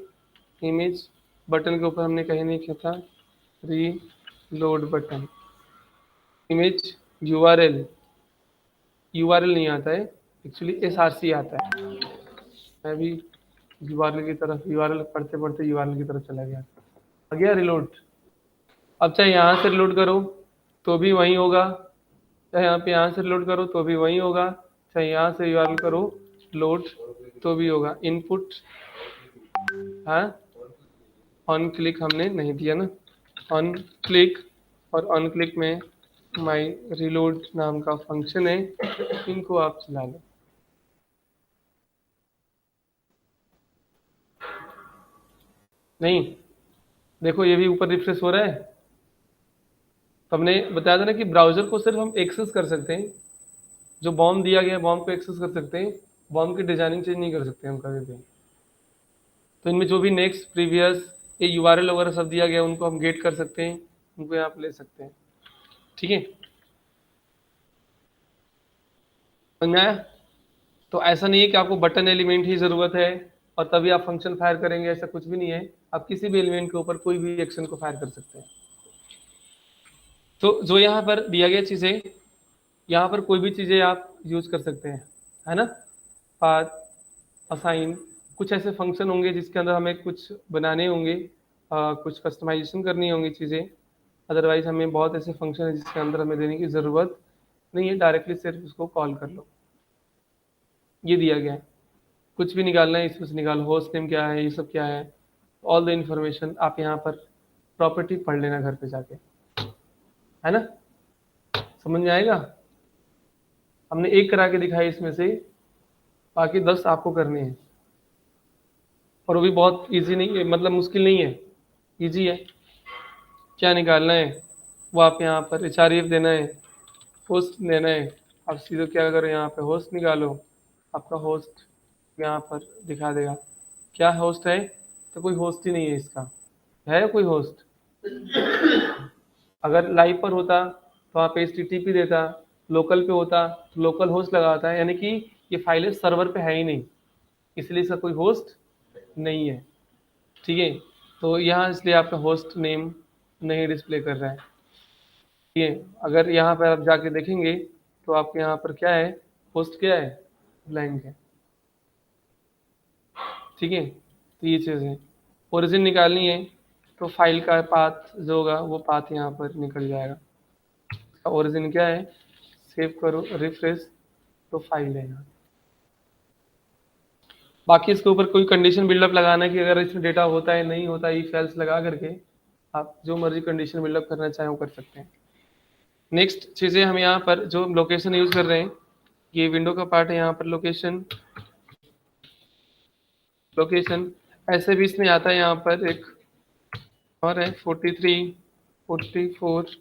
इमेज बटन के ऊपर हमने कहीं नहीं किया था, reload button, image URL, URL नहीं आता है एक्चुअली, एसआरसी आता है। मैं भी यूआरएल की तरफ, यूआरएल पढ़ते पढ़ते यूआरएल की तरफ चला गया। आ गया रिलोड। अब चाहे यहाँ से रिलोड करो तो भी वही होगा, चाहे यहाँ से रिलोड करो तो भी वही होगा, चाहे यहाँ से यूआरएल करो लोड तो भी होगा। इनपुट, हाँ, ऑन क्लिक हमने नहीं दिया ना, ऑन क्लिक, और ऑन क्लिक में माई रिलोड नाम का फंक्शन है, इनको आप चला लो। नहीं, देखो ये भी ऊपर रिफ्रेश हो रहा है। तो हमने बताया था ना कि ब्राउजर को सिर्फ हम एक्सेस कर सकते हैं, जो बॉम्ब दिया गया है बॉम्ब को एक्सेस कर सकते हैं, बॉम्ब की डिजाइनिंग चेंज नहीं कर सकते हम कभी भी। तो इनमें जो भी नेक्स्ट प्रीवियस ये यूआरएल वगैरह सब दिया गया है, उनको हम गेट कर सकते हैं, उनको यहाँ पे ले सकते हैं। ठीक है, समझ में आया। तो ऐसा नहीं है कि आपको बटन एलिमेंट ही ज़रूरत है और तभी आप फंक्शन फायर करेंगे, ऐसा कुछ भी नहीं है। आप किसी भी एलिमेंट के ऊपर कोई भी एक्शन को फायर कर सकते हैं। तो जो यहाँ पर दिया गया चीज़ें, यहाँ पर कोई भी चीज़ें आप यूज़ कर सकते हैं, है ना। पाथ, असाइन, कुछ ऐसे फंक्शन होंगे जिसके अंदर हमें कुछ बनाने होंगे, कुछ कस्टमाइजेशन करनी होंगी चीज़ें। अदरवाइज हमें बहुत ऐसे फंक्शन है जिसके अंदर हमें देने की ज़रूरत नहीं है, डायरेक्टली सिर्फ उसको कॉल कर लो। ये दिया गया है, कुछ भी निकालना है इसमें से निकालो, होस्ट नेम क्या है, ये सब क्या है, ऑल द इंफॉर्मेशन आप यहाँ पर प्रॉपर्टी पढ़ लेना घर पे जाके, है ना। समझ में आएगा। हमने एक करा के दिखाई इसमें से, बाकी 10 आपको करने हैं। और वो भी बहुत इजी नहीं है, मतलब मुश्किल नहीं है, इजी है। क्या निकालना है, वो आप यहाँ पर एच देना है, होस्ट देना है। आप सीधे क्या करो, यहाँ पे होस्ट निकालो, आपका होस्ट यहाँ पर दिखा देगा क्या होस्ट है। तो कोई होस्ट ही नहीं है इसका, है कोई होस्ट? अगर लाइव पर होता तो आप HTTP देता, लोकल पे होता तो लोकल होस्ट लगाता है, यानी कि ये फाइलें सर्वर पे है ही नहीं, इसलिए इसका कोई होस्ट नहीं है। ठीक है, तो यहाँ इसलिए आपका होस्ट नेम नहीं डिस्प्ले कर रहा है। ठीक है, अगर यहाँ पर आप जाके देखेंगे तो आपके यहाँ पर क्या है, होस्ट क्या है, ब्लैंक है। ठीक है, तो ये चीज़ है। ओरिजिन निकालनी है तो फाइल का पाथ जो होगा वो पाथ यहाँ पर निकल जाएगा। ओरिजिन क्या है, सेव करो, रिफ्रेश, तो फाइल है यहाँ। बाकी इसके ऊपर कोई कंडीशन बिल्डअप लगाना है कि अगर इसमें डेटा होता है नहीं होता, इफ एल्स लगा करके आप जो मर्जी कंडीशन बिल्डअप करना चाहें वो कर सकते हैं। नेक्स्ट चीज़ें हम यहाँ पर जो लोकेशन यूज़ कर रहे हैं, ये विंडो का पार्ट है, यहाँ पर लोकेशन, लोकेशन ऐसे भी इसमें आता है, यहाँ पर एक और है 43, 44,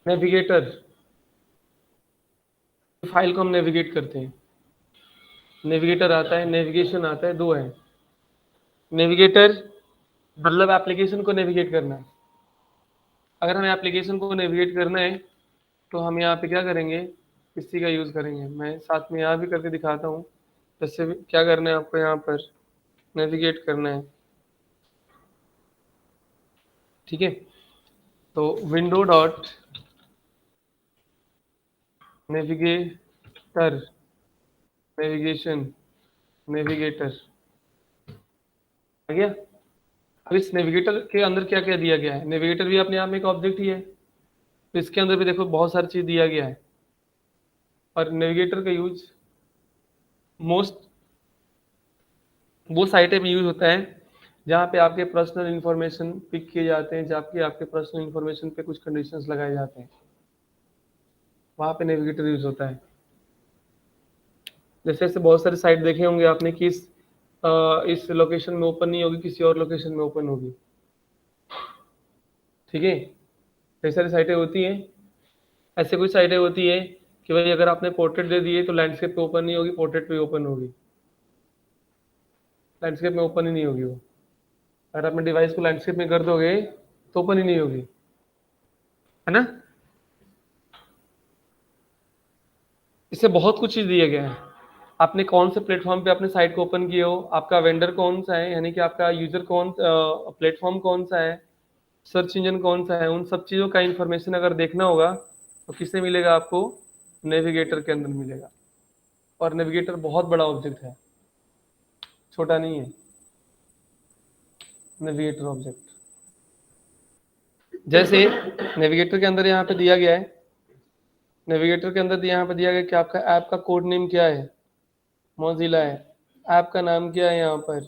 नेविगेटर, फाइल को हम नेविगेट करते हैं, नेविगेटर आता है, नेविगेशन आता है, दो है। नेविगेटर मतलब एप्लीकेशन को नेविगेट करना है। अगर हमें एप्लीकेशन को नेविगेट करना है तो हम यहाँ पे क्या करेंगे, इसी का यूज़ करेंगे। मैं साथ में यहाँ भी करके दिखाता हूँ। जैसे क्या करना है आपको, यहाँ पर नेविगेट करना है। ठीक है, तो window dot navigator, navigation, navigator आ गया। अब इस नेविगेटर के अंदर क्या क्या दिया गया है, नेविगेटर भी अपने आप में एक ऑब्जेक्ट ही है, तो इसके अंदर भी देखो बहुत सारी चीज़ दिया गया है। और नेविगेटर का यूज मोस्ट वो साइटें में यूज होता है जहाँ पे आपके पर्सनल इंफॉर्मेशन पिक किए जाते हैं, जहाँ पे आपके पर्सनल इंफॉर्मेशन पे कुछ कंडीशंस लगाए जाते हैं, वहाँ पे नेविगेटर यूज होता है। जैसे ऐसे बहुत सारे साइट देखे होंगे आपने कि इस लोकेशन में ओपन नहीं होगी, किसी और लोकेशन में ओपन होगी। ठीक है, कई सारी साइटें होती हैं, ऐसे कुछ साइटें होती है कि भाई अगर आपने पोर्ट्रेट दे दिए तो लैंडस्केप पे ओपन नहीं होगी, पोर्ट्रेट पे ओपन होगी, लैंडस्केप में ओपन ही नहीं होगी वो। अगर आपने डिवाइस को लैंडस्केप में कर दोगे तो ओपन ही नहीं होगी, है ना। इससे बहुत कुछ चीज़ दिया गया है। आपने कौन से प्लेटफॉर्म पे अपने साइट को ओपन किए हो, आपका वेंडर कौन सा है, यानी कि आपका यूजर कौन, प्लेटफॉर्म कौन सा है, सर्च इंजन कौन सा है, उन सब चीज़ों का इंफॉर्मेशन अगर देखना होगा तो किससे मिलेगा आपको, नेविगेटर के अंदर मिलेगा। और नेविगेटर बहुत बड़ा ऑब्जेक्ट है, छोटा नहीं है नेविगेटर ऑब्जेक्ट। जैसे नेविगेटर के अंदर यहाँ पे दिया गया है, नेविगेटर के अंदर यहाँ पे दिया गया कि आपका ऐप का कोड नेम क्या है, मोजिला है। ऐप का नाम क्या है, यहाँ पर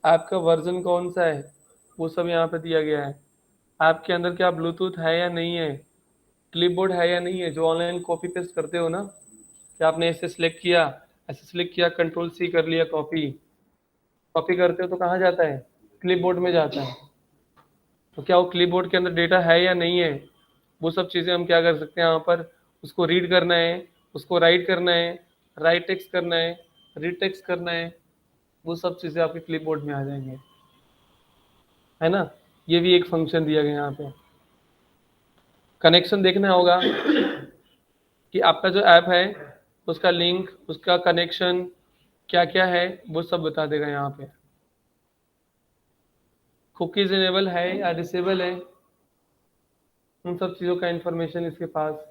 ऐप का वर्जन कौन सा है, वो सब यहाँ पे दिया गया है। ऐप के अंदर क्या ब्लूटूथ है या नहीं है, क्लिपबोर्ड है या नहीं है, जो ऑनलाइन कॉपी पेस्ट करते हो ना, कि आपने ऐसे सिलेक्ट किया, ऐसे सिलेक्ट किया, कंट्रोल C कर लिया, कॉपी, कॉपी करते हो तो कहाँ जाता है, क्लिपबोर्ड में जाता है। तो क्या वो क्लिपबोर्ड के अंदर डेटा है या नहीं है, वो सब चीज़ें हम क्या कर सकते हैं यहाँ पर, उसको रीड करना है, उसको राइट करना है, राइट टेक्स्ट करना है, रीड टेक्स्ट करना है, वो सब चीज़ें आपके क्लिपबोर्ड में आ जाएंगे, है ना। ये भी एक फंक्शन दिया गया यहाँ पे। कनेक्शन देखना होगा कि आपका जो ऐप है उसका लिंक, उसका कनेक्शन क्या क्या है, वो सब बता देगा यहाँ पे। कुकीज इनेबल है या डिसेबल है, उन सब चीज़ों का इंफॉर्मेशन इसके पास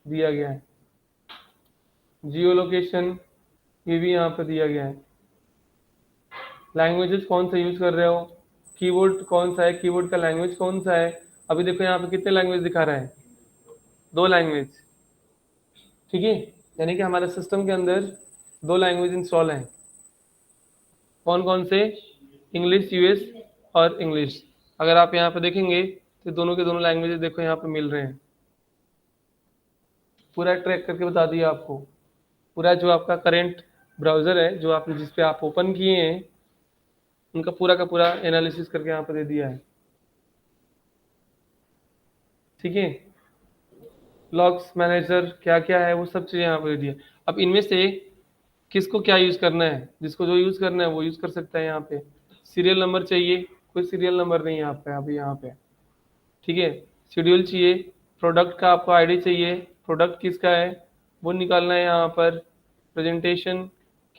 दिया गया है। जियो लोकेशन ये भी यहाँ पर दिया गया है। लैंग्वेजेस कौन सा यूज कर रहे हो, कीबोर्ड कौन सा है, कीबोर्ड का लैंग्वेज कौन सा है। अभी देखो यहाँ पे कितने लैंग्वेज दिखा रहा है, दो लैंग्वेज। ठीक है, यानी कि हमारे सिस्टम के अंदर दो लैंग्वेज इंस्टॉल हैं। कौन कौन से, इंग्लिश यूएस और इंग्लिश। अगर आप यहाँ पे देखेंगे तो दोनों के दोनों लैंग्वेजेस देखो यहाँ पे मिल रहे हैं। पूरा ट्रैक करके बता दिया आपको। पूरा जो आपका करंट ब्राउज़र है, जो आपने जिस पे आप ओपन किए हैं, उनका पूरा का पूरा एनालिसिस करके यहाँ पर दे दिया है। ठीक है, लॉग्स मैनेजर क्या क्या है वो सब चीज़ें यहाँ पर दे दिया। अब इनमें से किसको क्या यूज़ करना है, जिसको जो यूज़ करना है वो यूज़ कर सकता है। यहाँ पे सीरियल नंबर चाहिए, कोई सीरियल नंबर नहीं है आपका अभी यहाँ पे। ठीक है, शेड्यूल चाहिए, प्रोडक्ट का आपको आईडी चाहिए, प्रोडक्ट किसका है वो निकालना है यहाँ पर। प्रेजेंटेशन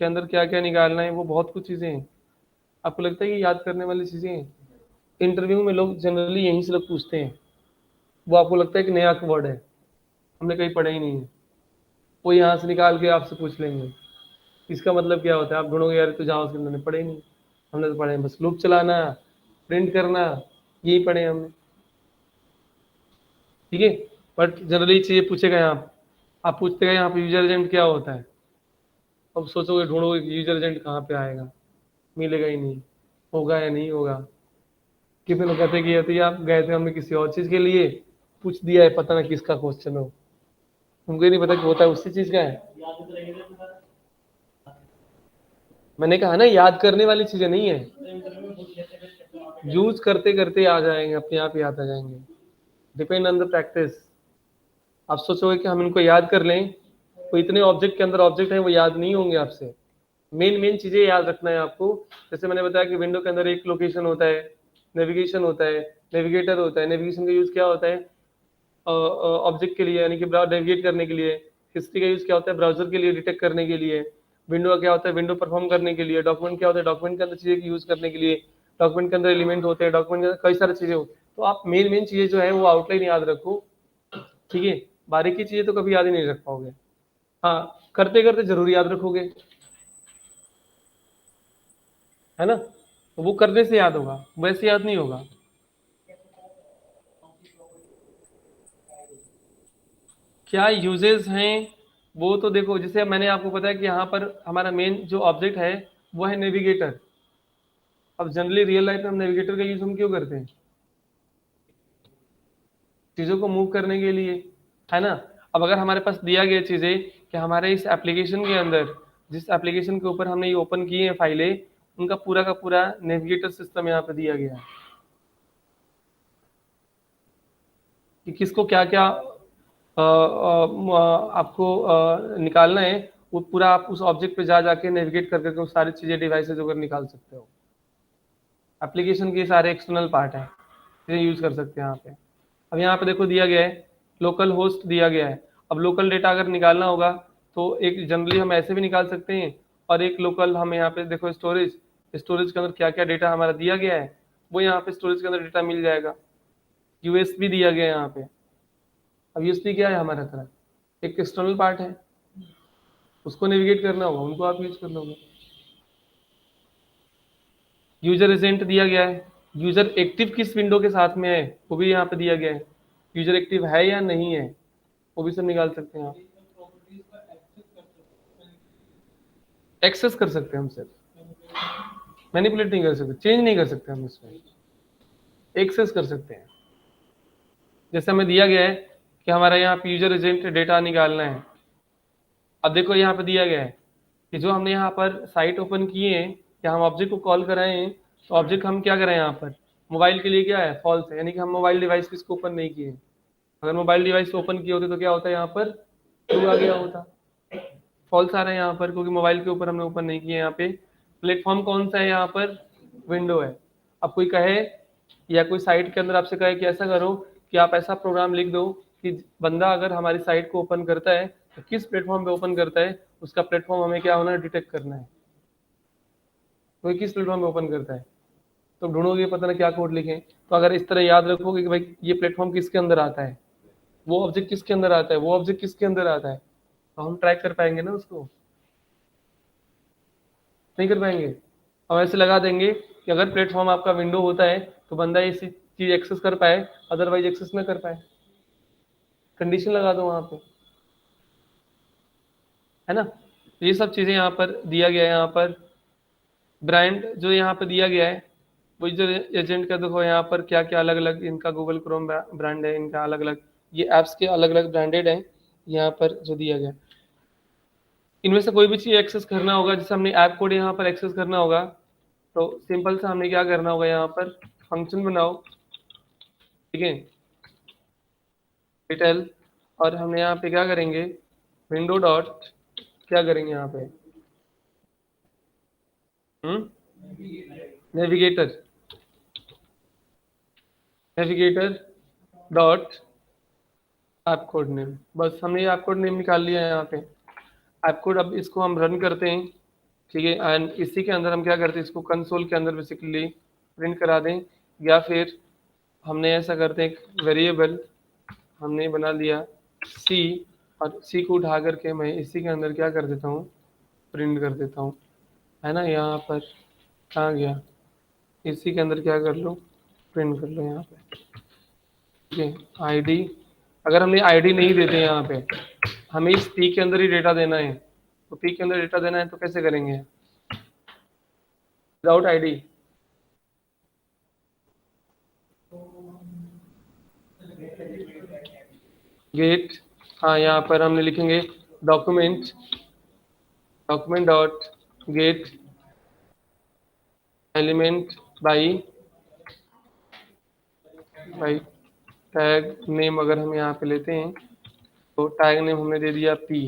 के अंदर क्या क्या निकालना है, वो बहुत कुछ चीज़ें हैं। आपको लगता है कि याद करने वाली चीज़ें हैं? इंटरव्यू में लोग जनरली यहीं से लोग पूछते हैं, वो आपको लगता है कि नया वर्ड है, हमने कहीं पढ़ा ही नहीं है, वो यहाँ से निकाल के आपसे पूछ लेंगे इसका मतलब क्या होता है। आप ढूंढोगे यार तो जावास्क्रिप्ट हमने पढ़े ही नहीं, हमने तो पढ़े हैं बस लूप चलाना, प्रिंट करना, यही पढ़े हैं हमने। ठीक है, बट जनरली चीज़ें पूछेगा यहाँ, आप पूछते गए यहाँ पे यूजर एजेंट क्या होता है। अब सोचोगे ढूंढोगे कि यूजर एजेंट कहाँ पे आएगा, मिलेगा ही नहीं, होगा या नहीं होगा। कितने लोग कहते हैं कि ये तो आप गए थे हमने किसी और चीज़ के लिए, पूछ दिया है पता ना किसका क्वेश्चन हो, उनको ही नहीं पता कि होता है उसी चीज़ का है। मैंने कहा ना याद करने वाली चीज़ें नहीं है, यूज करते करते आ जाएंगे, अपने आप याद आ जाएंगे, डिपेंड ऑन द प्रैक्टिस। आप सोचोगे कि हम इनको याद कर लें, तो इतने ऑब्जेक्ट के अंदर ऑब्जेक्ट हैं वो याद नहीं होंगे आपसे। मेन मेन चीज़ें याद रखना है आपको। जैसे मैंने बताया कि विंडो के अंदर एक लोकेशन होता है, नेविगेशन होता है, नेविगेटर होता है। नेविगेशन का यूज़ क्या होता है, ऑब्जेक्ट के लिए, यानी कि नेविगेट करने के लिए। हिस्ट्री का यूज़ क्या होता है, ब्राउजर के लिए डिटेक्ट करने के लिए। विंडो का क्या होता है, विंडो परफॉर्म करने के लिए। डॉक्यूमेंट क्या होता है, डॉक्यूमेंट के अंदर चीज़ें यूज़ करने के लिए। डॉक्यूमेंट के अंदर एलिमेंट होते हैं, डॉक्यूमेंट के अंदर कई सारी चीज़ें होती हैं। तो आप मेन मेन चीज़ें जो है वो आउटलाइन याद रखो। ठीक है, बारीकी चीज़ें तो कभी याद ही नहीं रख पाओगे। हाँ, करते करते जरूर याद रखोगे, है ना। तो वो करने से याद होगा, वैसे याद नहीं होगा। क्या यूजेस हैं, वो तो देखो, जैसे मैंने आपको बताया कि यहाँ पर हमारा मेन जो ऑब्जेक्ट है वो है नेविगेटर। अब जनरली रियल लाइफ में हम नेविगेटर का यूज हम क्यों करते हैं, चीज़ों को मूव करने के लिए, है ना। अब अगर हमारे पास दिया गया चीज़ें कि हमारे इस एप्लीकेशन के अंदर, जिस एप्लीकेशन के ऊपर हमने ये ओपन किए हैं फाइलें, उनका पूरा का पूरा नेविगेटर सिस्टम यहाँ पे दिया गया है कि किसको क्या क्या आपको निकालना है। वो पूरा आप उस ऑब्जेक्ट पे जा जाके नेविगेट कर करके वो सारी चीज़ें डिवाइसेज वगैरह निकाल सकते हो। एप्लीकेशन के सारे एक्सटर्नल पार्ट हैं, इसे यूज़ कर सकते हैं यहाँ पे। अब यहाँ पे देखो दिया गया है लोकल होस्ट दिया गया है। अब लोकल डेटा अगर निकालना होगा तो एक जनरली हम ऐसे भी निकाल सकते हैं, और एक लोकल हम यहाँ पे देखो स्टोरेज, स्टोरेज के अंदर क्या क्या डेटा हमारा दिया गया है वो यहाँ पे स्टोरेज के अंदर डेटा मिल जाएगा। यूएसबी दिया गया है यहाँ पे। अब यूएसबी क्या है हमारा तरह एक एक्सटर्नल पार्ट है, उसको नेविगेट करना होगा, उनको आप यूज करना होगा। यूजर एजेंट दिया गया है, यूजर एक्टिव किस विंडो के साथ में है वो भी यहाँ पे दिया गया है, यूजर एक्टिव है या नहीं है वो भी सब निकाल सकते हैं आप। एक्सेस कर सकते हैं हम, सिर्फ मैनिपुलेट नहीं कर सकते, चेंज नहीं कर सकते हम इसमें, एक्सेस कर सकते हैं। जैसे हमें दिया गया है कि हमारा यहाँ पे यूजर एजेंट डेटा निकालना है। अब देखो यहाँ पे दिया गया है कि जो हमने यहाँ पर साइट ओपन किए हैं या हम ऑब्जेक्ट को कॉल कराए हैं, तो ऑब्जेक्ट हम क्या करें यहाँ पर, मोबाइल के लिए क्या है, फॉल्स है, यानी कि हम मोबाइल डिवाइस पे इसको ओपन नहीं किए। अगर मोबाइल डिवाइस ओपन किए होते तो क्या होता है, यहाँ पर ट्रू आ गया होता। फॉल्स आ रहा है यहाँ पर क्योंकि मोबाइल के ऊपर हमने ओपन नहीं किया। यहाँ पे प्लेटफॉर्म कौन सा है, यहाँ पर विंडो है। अब कोई कहे या कोई साइट के अंदर आपसे कहे कि ऐसा करो कि आप ऐसा प्रोग्राम लिख दो कि बंदा अगर हमारी साइट को ओपन करता है तो किस प्लेटफॉर्म पे ओपन करता है, उसका प्लेटफॉर्म हमें क्या होना है, डिटेक्ट करना है। कोई किस प्लेटफॉर्म पे ओपन करता है तो ढूंढोगे पता ना क्या कोड लिखें। तो अगर इस तरह याद रखोगे कि भाई ये प्लेटफॉर्म किसके अंदर आता है, वो ऑब्जेक्ट किसके अंदर आता है, वो ऑब्जेक्ट किसके अंदर आता है, तो हम ट्रैक कर पाएंगे ना उसको, नहीं कर पाएंगे। हम ऐसे लगा देंगे कि अगर प्लेटफॉर्म आपका विंडो होता है तो बंदा इसी चीज एक्सेस कर पाए, अदरवाइज एक्सेस ना कर पाए। कंडीशन लगा दो वहां पे, है ना। तो ये सब चीजें यहाँ पर दिया गया है। यहाँ पर ब्रांड जो यहाँ पे दिया गया है, वो जो एजेंट का देखो यहाँ पर क्या क्या अलग अलग इनका गूगल क्रोम ब्रांड है, इनका अलग अलग, ये एप्स के अलग अलग ब्रांडेड हैं। यहाँ पर जो दिया गया, इनमें से कोई भी चीज एक्सेस करना होगा, जैसे हमने ऐप कोड यहाँ पर एक्सेस करना होगा, तो सिंपल सा हमें क्या करना होगा, यहाँ पर फंक्शन बनाओ, ठीक है, डिटेल, और हम यहाँ पे क्या करेंगे, विंडो डॉट क्या करेंगे यहाँ पे, navigator, navigator dot app code name, बस हमने ये ऐप कोड नेम निकाल लिया है यहाँ पे ऐप कोड। अब इसको हम रन करते हैं, ठीक है, एंड इसी के अंदर हम क्या करते हैं, इसको कंसोल के अंदर बेसिकली प्रिंट करा दें, या फिर हमने ऐसा करते हैं, एक वेरिएबल हमने बना लिया सी, और सी को उठा करके मैं इसी के अंदर क्या कर देता हूँ, प्रिंट कर देता हूँ, है ना, यहाँ पर कहाँ गया, इसी के अंदर क्या कर लो, प्रिंट कर लो यहाँ पे, ठीक है, आईडी, अगर हमने आईडी नहीं देते यहाँ पे, हमें इस पी के अंदर ही डेटा देना है, तो पी के अंदर डेटा देना है तो कैसे करेंगे, विदाउट आईडी, गेट, हाँ यहाँ पर हमने लिखेंगे document, document dot gate element by tag name, अगर हम यहाँ पे लेते हैं तो टैग नेम हमने दे दिया पी,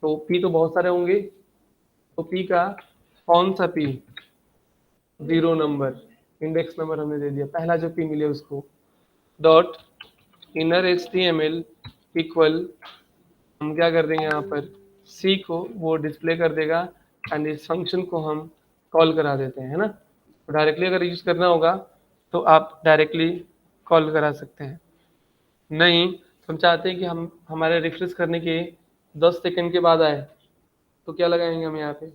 तो पी तो बहुत सारे होंगे, तो पी का कौन सा पी, 0 नंबर, इंडेक्स नंबर हमने दे दिया, पहला जो पी मिले उसको, डॉट इनर HTML इक्वल, हम क्या कर देंगे यहाँ पर सी को वो डिस्प्ले कर देगा, एंड इस फंक्शन को हम कॉल करा देते हैं, है ना, तो डायरेक्टली अगर यूज करना होगा तो आप डायरेक्टली कॉल करा सकते हैं, नहीं तो हम चाहते हैं कि हम हमारे रिफ्रेश करने के 10 सेकंड के बाद आए, तो क्या लगाएंगे हम यहाँ पे,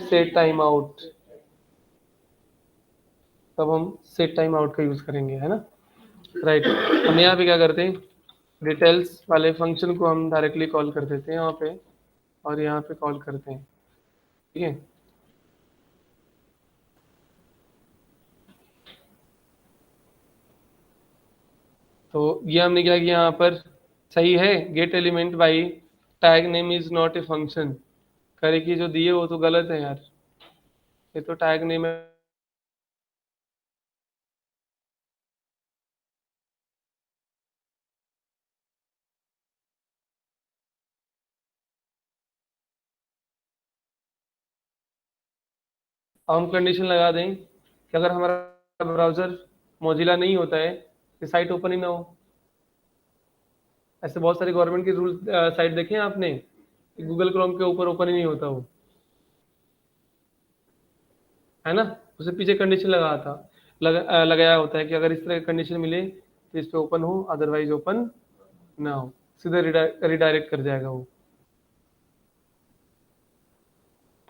सेट टाइम आउट, तब हम सेट टाइम आउट का यूज करेंगे, है ना, राइट। हम यहाँ पे क्या करते हैं, डिटेल्स वाले फंक्शन को हम डायरेक्टली कॉल कर देते हैं यहाँ पे, और यहाँ पे कॉल करते हैं, ठीक है, तो ये हमने क्या किया यहाँ पर, सही है, gate element by tag name is not a function, करे कि जो दिए वो तो गलत है यार, ये तो टैग नेम है, हम कंडीशन लगा दें कि अगर हमारा ब्राउजर मोजिला नहीं होता है तो साइट ओपन ही ना हो, ऐसे बहुत सारे गवर्नमेंट के रूल साइट देखे हैं आपने, गूगल क्रोम के ऊपर ओपन ही नहीं होता वो, है ना, उसे पीछे कंडीशन लगा था, लगाया होता है कि अगर इस तरह की कंडीशन मिले तो इस पे ओपन हो, अदरवाइज ओपन ना हो, सीधे रिडायरेक्ट कर जाएगा वो,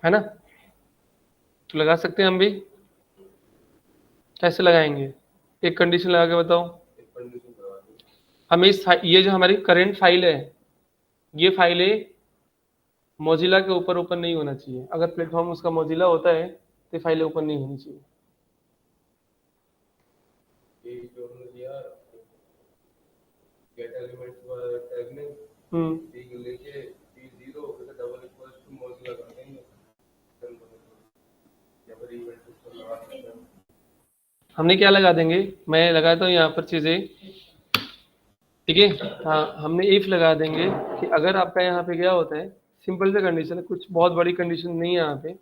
है ना, तो लगा सकते हैं हम भी, कैसे लगाएंगे, एक कंडीशन लगा के बताओ, हमें ये जो हमारी करंट फाइल है, ये फाइलें मोजिला के ऊपर ओपन नहीं होना चाहिए, अगर प्लेटफॉर्म उसका मोजिला होता है तो फाइलें ओपन नहीं होनी चाहिए, गेट एलिमेंट्स वाला टैग में पी लेके पी 0 फिर डबल इक्वल्स टू मोजिला कर देंगे, या फिर इवेंट उसको लगा सकते हैं, हमने क्या लगा देंगे, मैं लगाता हूँ यहाँ पर चीजें, ठीक है, हाँ हमने इफ लगा देंगे कि अगर आपका यहाँ पे क्या होता है, सिंपल सा कंडीशन है, कुछ बहुत बड़ी कंडीशन नहीं है यहाँ पे,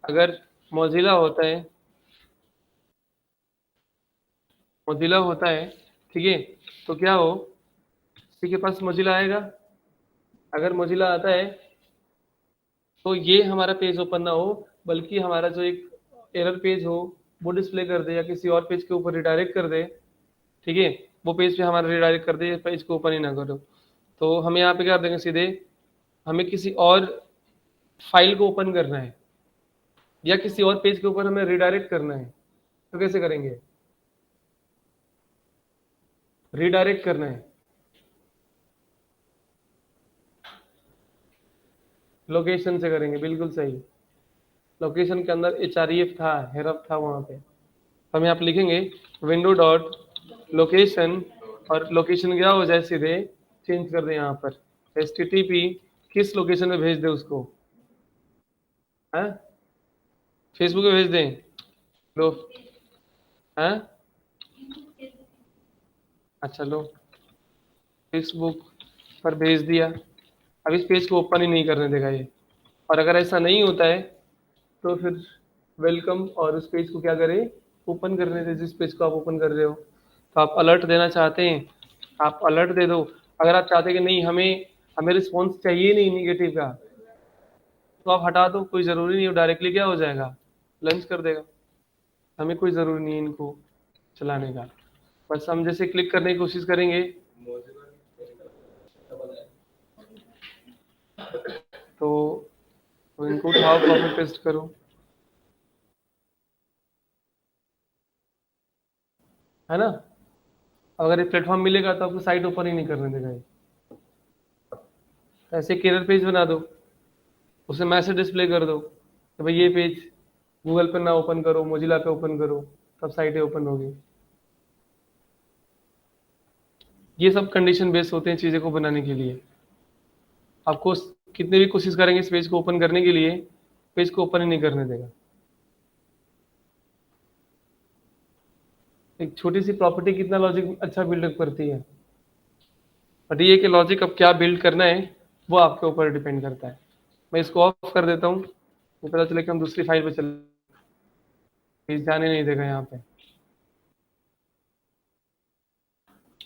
अगर मोजिला होता है, मोजिला होता है, ठीक है, तो क्या हो, किसी के पास मोजिला आएगा, अगर मोजिला आता है तो ये हमारा पेज ओपन ना हो, बल्कि हमारा जो एक एरर पेज हो वो डिस्प्ले कर दे, या किसी और पेज के ऊपर रिडायरेक्ट कर दे, ठीक है, वो पेज पे हमारा रिडायरेक्ट कर दे, पेज को ओपन ही ना करो, तो हम यहाँ पे क्या कर देंगे, सीधे हमें किसी और फाइल को ओपन करना है या किसी और पेज के ऊपर हमें रिडायरेक्ट करना है, तो कैसे करेंगे, रिडायरेक्ट करना है, लोकेशन से करेंगे, बिल्कुल सही, लोकेशन के अंदर href था, हेरफ था वहां पे, तो हम यहाँ पे लिखेंगे विंडो डॉट लोकेशन और लोकेशन क्या हो जाए, सीधे चेंज कर दे यहाँ पर, HTTP किस लोकेशन में भेज दे उसको, है फेसबुक पे भेज दें, लो, है अच्छा लो, फेसबुक पर भेज दिया। अब इस पेज को ओपन ही नहीं करने देगा ये, और अगर ऐसा नहीं होता है तो फिर वेलकम, और उस पेज को क्या करें, ओपन करने दे, जिस पेज को आप ओपन कर रहे हो। तो आप अलर्ट देना चाहते हैं, आप अलर्ट दे दो। अगर आप चाहते हैं कि नहीं, हमें हमें रिस्पॉन्स चाहिए नहीं निगेटिव का, तो आप हटा दो, कोई ज़रूरी नहीं, डायरेक्टली क्या हो जाएगा, लंच कर देगा। हमें कोई ज़रूरी नहीं है इनको चलाने का, बस हम जैसे क्लिक करने की कोशिश करेंगे तो इनको उठाओ, कॉपी पेस्ट करो, है ना। अगर ये प्लेटफॉर्म मिलेगा तो आपको साइट ओपन ही नहीं करने देगा ये। ऐसे कैरियर पेज बना दो, उसे मैसेज डिस्प्ले कर दो कि भाई ये पेज गूगल पे ना ओपन करो, मोजिला पे ओपन करो, तब साइटें ओपन होगी। ये सब कंडीशन बेस्ड होते हैं चीज़ें को बनाने के लिए। आपको कितने भी कोशिश करेंगे इस पेज को ओपन करने के लिए, पेज को ओपन ही नहीं करने देगा। एक छोटी सी प्रॉपर्टी कितना लॉजिक अच्छा बिल्डअप करती है, बट ये कि लॉजिक अब क्या बिल्ड करना है वो आपके ऊपर डिपेंड करता है। मैं इसको ऑफ कर देता हूँ, मुझे पता चले कि हम दूसरी फाइल पे चल, पेज जाने नहीं देगा यहाँ पे।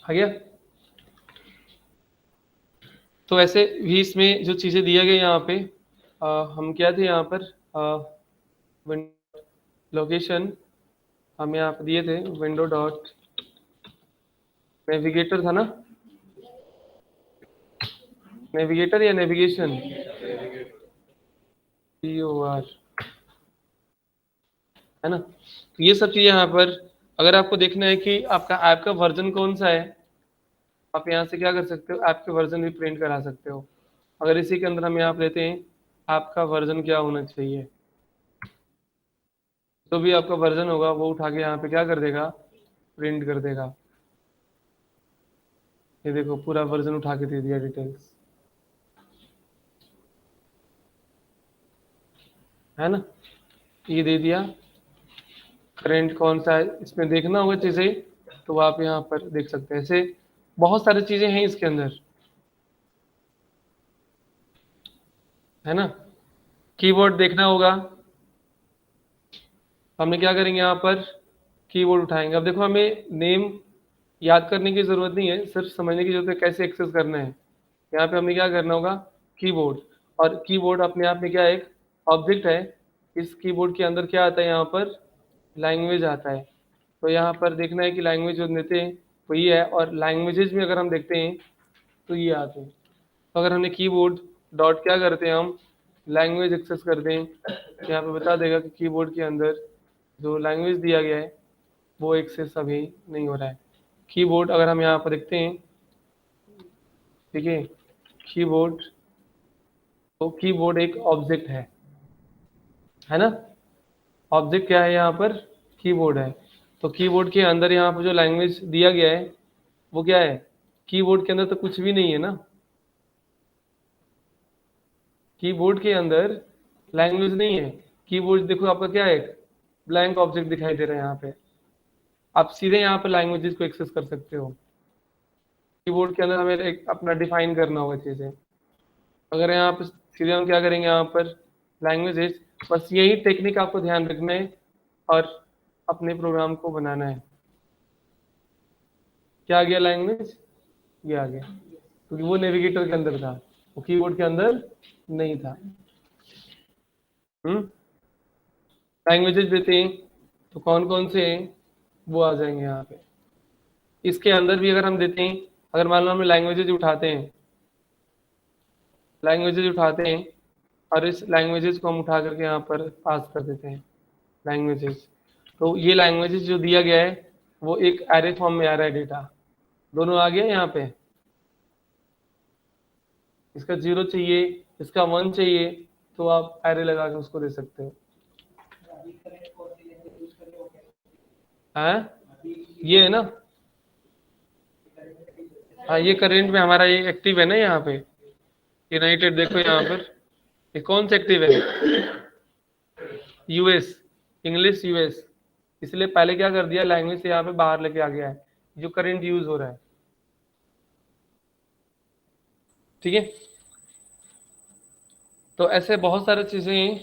आ गया। तो ऐसे भी इसमें जो चीज़ें दिया गया यहाँ पे, हम क्या थे यहाँ पर, लोकेशन हम यहाँ पे दिए थे, विंडो डॉट नेविगेटर था ना, नेविगेटर या नेविगेशन, POR, है ना। तो ये सब चीज़ें यहाँ पर, अगर आपको देखना है कि आपका ऐप का वर्जन कौन सा है, आप यहाँ से क्या कर सकते हो, ऐप के वर्जन भी प्रिंट करा सकते हो। अगर इसी के अंदर हम यहाँ पे लेते हैं आपका वर्जन क्या होना चाहिए, तो भी आपका वर्जन होगा वो उठा के यहाँ पे क्या कर देगा, प्रिंट कर देगा। ये देखो पूरा वर्जन उठा के दे दिया, डिटेल्स, है ना, ये दे दिया। करेंट कौन सा है, इसमें देखना होगा चीज़ें, तो आप यहाँ पर देख सकते हैं। ऐसे बहुत सारी चीज़ें हैं इसके अंदर, है ना। कीबोर्ड देखना होगा, हमने क्या करेंगे यहाँ पर, कीबोर्ड उठाएंगे। अब देखो हमें नेम याद करने की ज़रूरत नहीं है, सिर्फ समझने की जरूरत है कैसे एक्सेस करना है। यहाँ पे हमें क्या करना होगा, कीबोर्ड, और कीबोर्ड अपने आप में क्या है, एक ऑब्जेक्ट है। इस कीबोर्ड के अंदर क्या आता है, यहाँ पर लैंग्वेज आता है। तो यहाँ पर देखना है कि लैंग्वेज जो देते हैं वो ये है, और लैंग्वेजेज में अगर हम देखते हैं तो ये आते हैं। तो अगर हमने कीबोर्ड डॉट क्या करते हैं, हम लैंग्वेज एक्सेस करते हैं, तो यहाँ पे बता देगा कि कीबोर्ड के अंदर जो लैंग्वेज दिया गया है वो एक्सेस अभी नहीं हो रहा है। कीबोर्ड अगर हम यहाँ पर देखते हैं, ठीक है, कीबोर्ड, तो कीबोर्ड एक ऑब्जेक्ट है ना। ऑब्जेक्ट क्या है यहाँ पर, कीबोर्ड है। तो कीबोर्ड के अंदर यहाँ पर जो लैंग्वेज दिया गया है वो क्या है, कीबोर्ड के अंदर तो कुछ भी नहीं है ना, कीबोर्ड के अंदर लैंग्वेज नहीं है। कीबोर्ड देखो आपका क्या है, ब्लैंक ऑब्जेक्ट दिखाई दे रहा है यहाँ पे। आप सीधे यहाँ पे लैंग्वेजेस को एक्सेस कर सकते हो। कीबोर्ड के अंदर हमें एक अपना डिफाइन करना होगा चीज़ें। अगर यहाँ पर सीधे हम क्या करेंगे, यहाँ पर लैंग्वेजेस, बस यही टेक्निक आपको ध्यान रखना है और अपने प्रोग्राम को बनाना है। क्या आ गया, लैंग्वेज, ये आ गया, क्योंकि वो नेविगेटर के अंदर था, वो कीबोर्ड के अंदर नहीं था। लैंग्वेजेस देते हैं तो कौन कौन से हैं वो आ जाएंगे यहाँ पे। इसके अंदर भी अगर हम देते हैं, अगर मान लो हम लैंग्वेजेज उठाते हैं, लैंग्वेजेज उठाते हैं और इस लैंग्वेजेज को हम उठा करके यहाँ पर पास कर देते हैं लैंग्वेजेज, तो ये लैंग्वेजेज जो दिया गया है वो एक एरे फॉर्म में आ रहा है, डेटा दोनों आ गया यहाँ पे। इसका 0 चाहिए, इसका 1 चाहिए, तो आप एरे लगा के उसको दे सकते हो। है ये है ना, हाँ, ये करेंट में हमारा ये एक्टिव है ना यहाँ पे, यूनाइटेड देखो यहाँ पर, ये कौन सा एक्टिव है? US, English US. इसलिए पहले क्या कर दिया, लैंग्वेज से यहाँ पे बाहर लेके आ गया है जो करंट यूज हो रहा है। ठीक है, तो ऐसे बहुत सारी चीजें,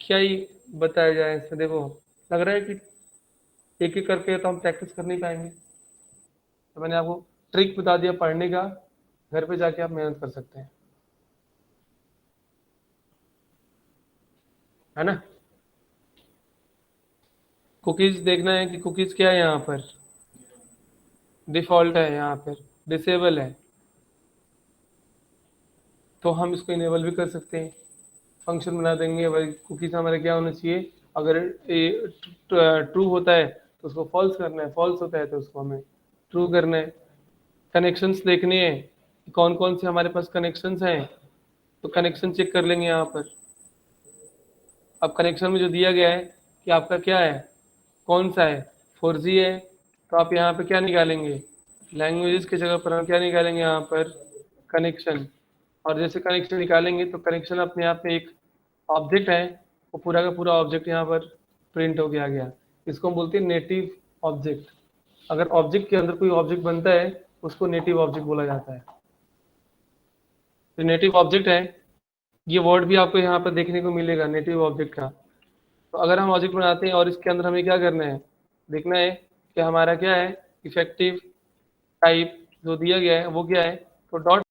क्या ही बताया जाए इसमें। देखो, लग रहा है कि एक एक करके तो हम प्रैक्टिस कर नहीं पाएंगे, तो मैंने आपको ट्रिक बता दिया पढ़ने का, घर पे जाके आप मेहनत कर सकते हैं, है ना। कुकीज देखना है कि कुकीज क्या है यहाँ पर, डिफॉल्ट है, यहाँ पर डिसेबल है, तो हम इसको इनेबल भी कर सकते हैं। फंक्शन बना देंगे भाई, कुकीज हमारे क्या होना चाहिए, अगर ट्रू होता है तो उसको फॉल्स करना है, फॉल्स होता है तो उसको हमें ट्रू करना है। कनेक्शंस देखने हैं कि कौन कौन से हमारे पास कनेक्शंस हैं, तो कनेक्शन चेक कर लेंगे यहाँ पर। अब कनेक्शन में जो दिया गया है कि आपका क्या है, कौन सा है, 4G है, तो आप यहाँ पे क्या निकालेंगे, लैंग्वेजेस की जगह पर हम क्या निकालेंगे यहाँ पर, कनेक्शन। और जैसे कनेक्शन निकालेंगे तो कनेक्शन अपने आप में एक ऑब्जेक्ट है, वो पूरा का पूरा ऑब्जेक्ट यहाँ पर प्रिंट हो के आ गया। इसको हम बोलते हैं नेटिव ऑब्जेक्ट। अगर ऑब्जेक्ट के अंदर कोई ऑब्जेक्ट बनता है उसको नेटिव ऑब्जेक्ट बोला जाता है। तो नेटिव ऑब्जेक्ट है, ये वर्ड भी आपको यहाँ पर देखने को मिलेगा नेटिव ऑब्जेक्ट का। तो अगर हम ऑब्जेक्ट बनाते हैं और इसके अंदर हमें क्या करना है, देखना है कि हमारा क्या है, इफेक्टिव टाइप जो दिया गया है वो क्या है, तो डॉट